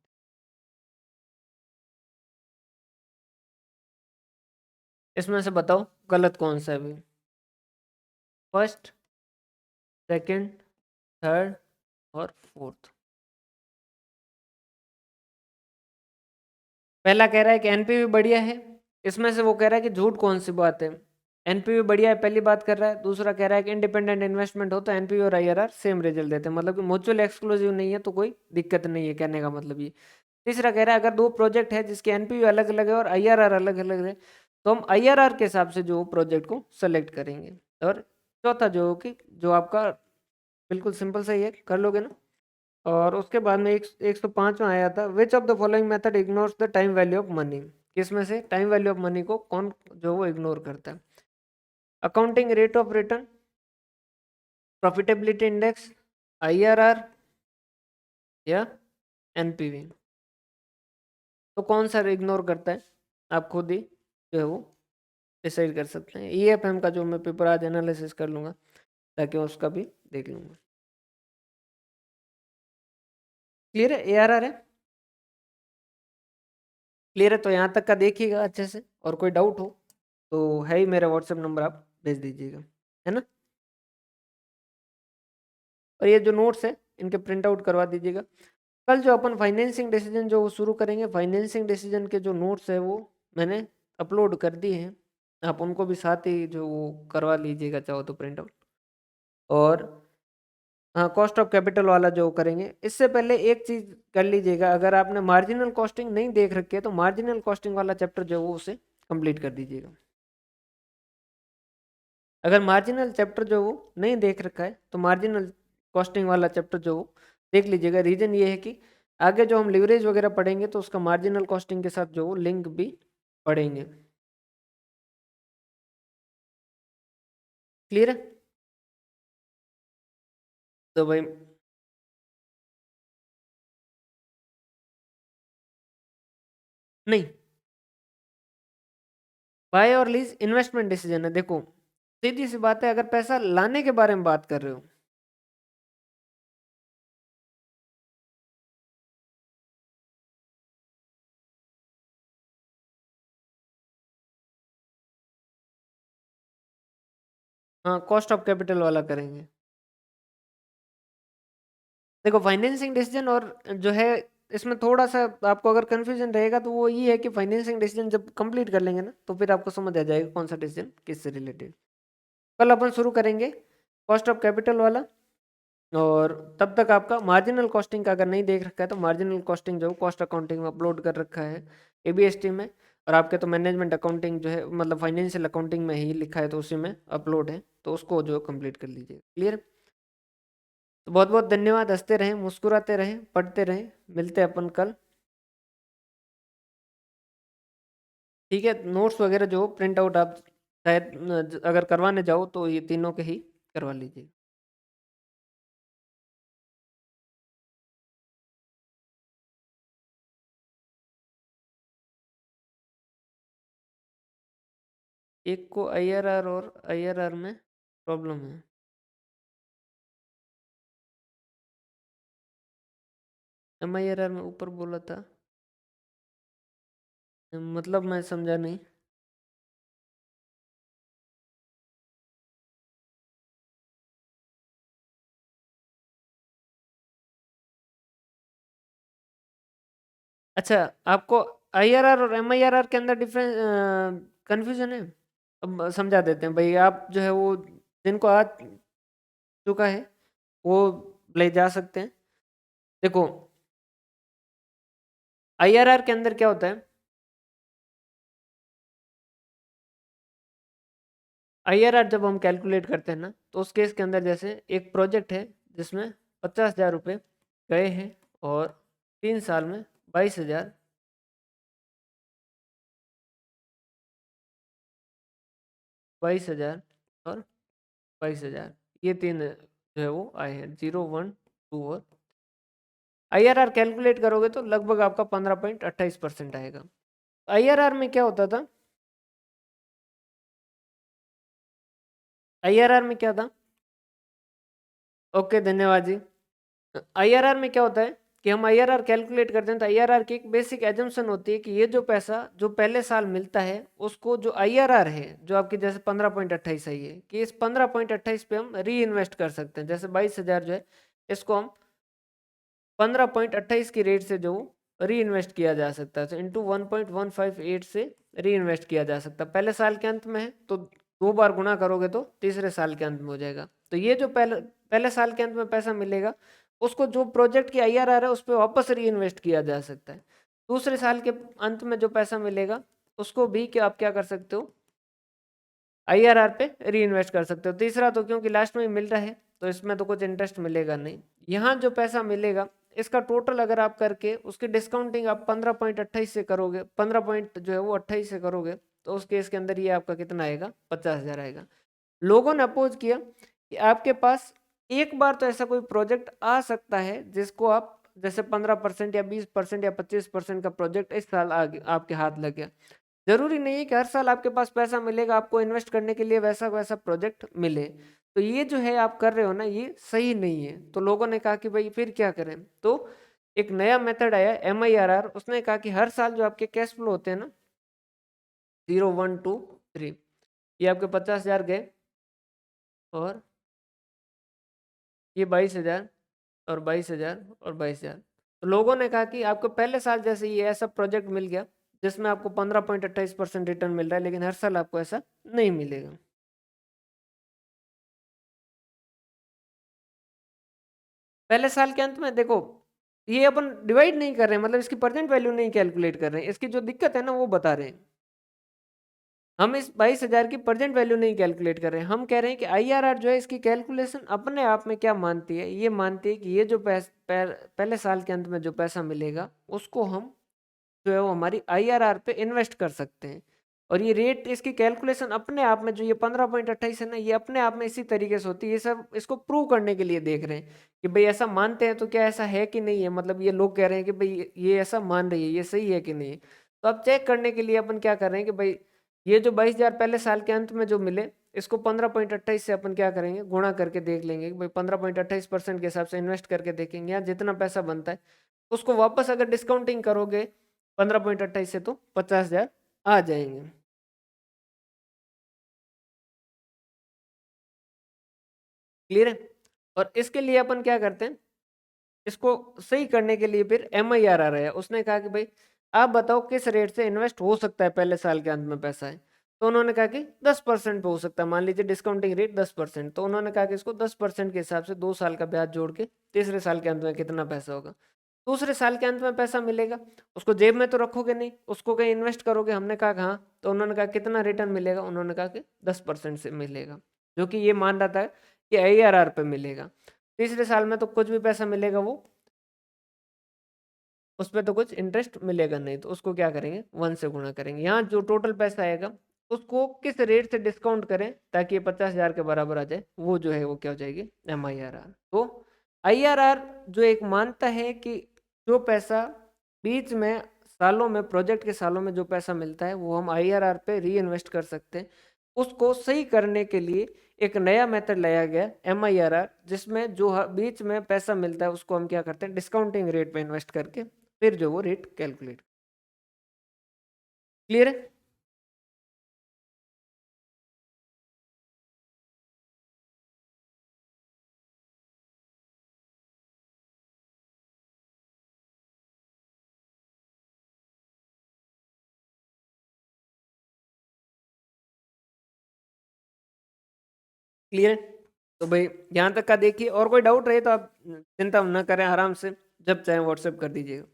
इसमें से बताओ गलत कौन सा है अभी? फर्स्ट, सेकंड, थर्ड और फोर्थ। पहला कह रहा है कि एनपीवी बढ़िया है, इसमें से वो कह रहा है कि झूठ कौन सी बात है। एनपीवी बढ़िया है पहली बात कर रहा है, दूसरा कह रहा है कि इंडिपेंडेंट इन्वेस्टमेंट हो तो एनपीवी और आईआरआर सेम रिजल्ट देते हैं, मतलब कि म्यूचुअल एक्सक्लूसिव नहीं है तो कोई दिक्कत नहीं है, कहने का मतलब ये। तीसरा कह रहा है अगर दो प्रोजेक्ट है जिसके एनपीवी अलग अलग है और आईआरआर अलग अलग है तो हम आईआरआर के हिसाब से जो प्रोजेक्ट को सेलेक्ट करेंगे। और चौथा जो कि जो आपका बिल्कुल सिंपल सही है, कर लोगे ना। और उसके बाद में 105 में आया था, which of the following method ignores the time value of money. किसमें से टाइम वैल्यू ऑफ मनी को कौन जो वो इग्नोर करता है? Accounting rate of return, profitability index, IRR या एनपीवी। तो कौन सा इग्नोर करता है? आप खुद ही जो है वो डिसाइड कर सकते हैं। ईएफएम का जो मैं पेपर आज एनालिसिस कर लूंगा ताकि उसका भी देख लूंगा। क्लियर है? एआरआर है? क्लियर है? तो यहाँ तक का देखिएगा अच्छे से, और कोई डाउट हो तो है ही मेरा व्हाट्सएप नंबर, आप भेज दीजिएगा, है ना। और ये जो नोट्स है इनके प्रिंट आउट करवा दीजिएगा। कल जो अपन फाइनेंसिंग डिसीजन जो शुरू करेंगे, फाइनेंसिंग डिसीजन के जो नोट्स है वो मैंने अपलोड कर दिए हैं, आप उनको भी साथ ही जो वो करवा लीजिएगा चाहो तो प्रिंट आउट। और हाँ, कॉस्ट ऑफ कैपिटल वाला जो करेंगे, इससे पहले एक चीज कर लीजिएगा, अगर आपने मार्जिनल कॉस्टिंग नहीं देख रखी है तो मार्जिनल कॉस्टिंग वाला चैप्टर जो है वो उसे कंप्लीट कर दीजिएगा। अगर मार्जिनल चैप्टर जो वो नहीं देख रखा है तो मार्जिनल कॉस्टिंग वाला चैप्टर जो वो देख लीजिएगा। रीजन ये है कि आगे जो हम लिवरेज वगैरह पढ़ेंगे तो उसका मार्जिनल कॉस्टिंग के साथ जो वो लिंक भी पढ़ेंगे। क्लियर है? तो भाई नहीं, बाय और लीज इन्वेस्टमेंट डिसीजन है। देखो सीधी सी बात है, अगर पैसा लाने के बारे में बात कर रहे हो हाँ, कॉस्ट ऑफ कैपिटल वाला करेंगे। देखो फाइनेंसिंग डिसीजन और जो है इसमें थोड़ा सा आपको अगर कंफ्यूजन रहेगा तो वो ये है कि फाइनेंसिंग डिसीजन जब कंप्लीट कर लेंगे ना तो फिर आपको समझ आ जाएगा कौन सा डिसीजन किससे रिलेटेड। कल अपन शुरू करेंगे कॉस्ट ऑफ कैपिटल वाला, और तब तक आपका मार्जिनल कॉस्टिंग का अगर नहीं देख रखा है तो मार्जिनल कॉस्टिंग जो कॉस्ट अकाउंटिंग में अपलोड कर रखा है एबीएसटी में, और आपके तो मैनेजमेंट अकाउंटिंग जो है मतलब फाइनेंशियल अकाउंटिंग में ही लिखा है तो उसी में अपलोड है, तो उसको जो कंप्लीट कर लीजिए। क्लियर? तो बहुत बहुत धन्यवाद, हंसते रहें, मुस्कुराते रहें, पढ़ते रहें, मिलते हैं अपन कल। ठीक है, नोट्स वगैरह जो प्रिंट आउट आप शायद अगर करवाने जाओ तो ये तीनों के ही करवा लीजिए। एक को आईआरआर और आईआरआर में प्रॉब्लम है। एमआईआरआर में ऊपर बोला था, मतलब मैं समझा नहीं। अच्छा, आपको आईआरआर और एमआईआरआर के अंदर डिफरेंस कंफ्यूजन है? अब समझा देते हैं भाई। आप जो है वो जिनको आ चुका है वो ले जा सकते हैं। देखो, आईआरआर के अंदर क्या होता है, आईआरआर जब हम कैलकुलेट करते हैं ना, तो उस केस के अंदर जैसे एक प्रोजेक्ट है जिसमें 50,000 रुपये गए हैं और 3 साल में 22,000, 22,000 और 22,000, ये तीन जो है वो आए हैं, 0, 1, 2 और आईआरआर कैलकुलेट करोगे तो लगभग आपका 15.28% आएगा। आईआरआर में क्या होता था, आईआरआर में क्या था, ओके धन्यवाद जी। आईआरआर में क्या होता है कि हम आईआरआर कैलकुलेट करते हैं, तो आईआरआर की एक बेसिक एजम्पशन होती है कि ये जो पैसा जो पहले साल मिलता है उसको जो आईआरआर है जो आपकी जैसे 15.28 आई है, कि इस 15.28 पे हम री इन्वेस्ट कर सकते हैं। जैसे 22,000 जो है इसको हम 15.28 की रेट से जो री इन्वेस्ट किया जा सकता है, तो इंटू 1.158 से री इन्वेस्ट किया जा सकता है। पहले साल के अंत में है तो 2 बार गुणा करोगे तो तीसरे साल के अंत में हो जाएगा। तो ये जो पहले पहले साल के अंत में पैसा मिलेगा उसको जो प्रोजेक्ट की आईआरआर है उस पर वापस री इन्वेस्ट किया जा सकता है। दूसरे साल के अंत में जो पैसा मिलेगा उसको भी क्या आप क्या कर सकते हो, आईआरआर पे री इन्वेस्ट कर सकते हो। तीसरा तो क्योंकि लास्ट में ही मिल रहा है तो इसमें तो कुछ इंटरेस्ट मिलेगा नहीं। यहाँ जो पैसा मिलेगा इसका टोटल अगर आप करके उसकी डिस्काउंटिंग आप 15.28 से करोगे, 15 पॉइंट जो है वो 28 से करोगे, तो उस केस के अंदर ये आपका कितना आएगा, 50,000 आएगा। लोगों ने अपोज किया कि आपके पास एक बार तो ऐसा कोई प्रोजेक्ट आ सकता है जिसको आप जैसे 15% या 20% या 25% का प्रोजेक्ट इस साल आगे आपके हाथ लग गया। जरूरी नहीं है कि हर साल आपके पास पैसा मिलेगा आपको इन्वेस्ट करने के लिए वैसा वैसा प्रोजेक्ट मिले। तो ये जो है आप कर रहे हो ना ये सही नहीं है। तो लोगों ने कहा कि भाई फिर क्या करें, तो एक नया मेथड आया एमआईआरआर। उसने कहा कि हर साल जो आपके कैश फ्लो होते हैं ना, 0, 1, 2, 3, ये आपके 50,000 गए और ये 22,000 और 22,000 और 22,000। तो लोगों ने कहा कि आपको पहले साल जैसे ये ऐसा प्रोजेक्ट मिल गया जिसमें आपको 15.28% रिटर्न मिल रहा है, लेकिन हर साल आपको ऐसा नहीं मिलेगा। पहले साल के अंत में देखो, ये अपन डिवाइड नहीं कर रहे हैं, मतलब इसकी प्रेजेंट वैल्यू नहीं कैलकुलेट कर रहे हैं, इसकी जो दिक्कत है ना वो बता रहे हैं। हम इस 22,000 की प्रेजेंट वैल्यू नहीं कैलकुलेट कर रहे हैं, हम कह रहे हैं कि आईआरआर जो है इसकी कैलकुलेशन अपने आप में क्या मानती है, ये मानती है कि ये जो पहले साल के अंत में जो पैसा मिलेगा उसको हम जो है वो हमारी आईआरआर पे इन्वेस्ट कर सकते हैं। और ये रेट इसकी कैलकुलेशन अपने आप में जो ये 15.28 है ना, ये अपने आप में इसी तरीके से होती है। ये सब इसको प्रूव करने के लिए देख रहे हैं कि भाई ऐसा मानते हैं तो क्या ऐसा है कि नहीं है, मतलब ये लोग कह रहे हैं कि भाई ये ऐसा मान रही है, ये सही है कि नहीं है। तो अब चेक करने के लिए अपन क्या कर रहे हैं कि भाई ये जो 22,000 पहले साल के अंत में जो मिले इसको 15.28 से अपन क्या करेंगे, गुणा करके देख लेंगे कि भाई 15.28% के हिसाब से इन्वेस्ट करके देखेंगे, यहाँ जितना पैसा बनता है उसको वापस अगर डिस्काउंटिंग करोगे 15.28 से तो 50,000 आ जाएंगे। क्लियर है? और इसके लिए अपन क्या करते हैं, इसको सही करने के लिए फिर एमआईआरआर है, उसने कहा कि भाई आप बताओ किस रेट से इन्वेस्ट हो सकता है पहले साल के अंत में पैसा है। तो उन्होंने कहा कि 10% पे हो सकता है, मान लीजिए डिस्काउंटिंग रेट 10%, तो उन्होंने कहा कि इसको 10% के हिसाब से 2 साल का ब्याज जोड़ के तीसरे साल के अंत में कितना पैसा होगा। दूसरे साल के अंत में पैसा मिलेगा उसको जेब में तो रखोगे नहीं, उसको कहीं इन्वेस्ट करोगे। हमने कहा हाँ, तो उन्होंने कहा कितना रिटर्न मिलेगा, उन्होंने कहा कि 10% से मिलेगा, जो कि ये मान रहा था कि आईआरआर पे मिलेगा। तीसरे साल में तो कुछ भी पैसा मिलेगा वो उस पे तो कुछ इंटरेस्ट मिलेगा नहीं, तो उसको क्या करेंगे 1 से गुणा करेंगे। यहाँ जो टोटल पैसा आएगा उसको किस रेट से डिस्काउंट करें ताकि ये 50,000 के बराबर आ जाए, वो जो है वो क्या हो जाएगी, एमआईआरआर। तो आईआरआर जो एक मानता है कि जो पैसा बीच में सालों में प्रोजेक्ट के सालों में जो पैसा मिलता है वो हम आईआरआर पे री इन्वेस्ट कर सकते हैं। उसको सही करने के लिए एक नया मेथड लाया गया एमआईआरआर, जिसमें जो बीच में पैसा मिलता है उसको हम क्या करते हैं, डिस्काउंटिंग रेट पे इन्वेस्ट करके फिर जो वो रेट कैलकुलेट। क्लियर है? क्लियर? तो भाई यहाँ तक का देखिए, और कोई डाउट रहे तो आप चिंता न करें, आराम से जब चाहे व्हाट्सएप कर दीजिएगा।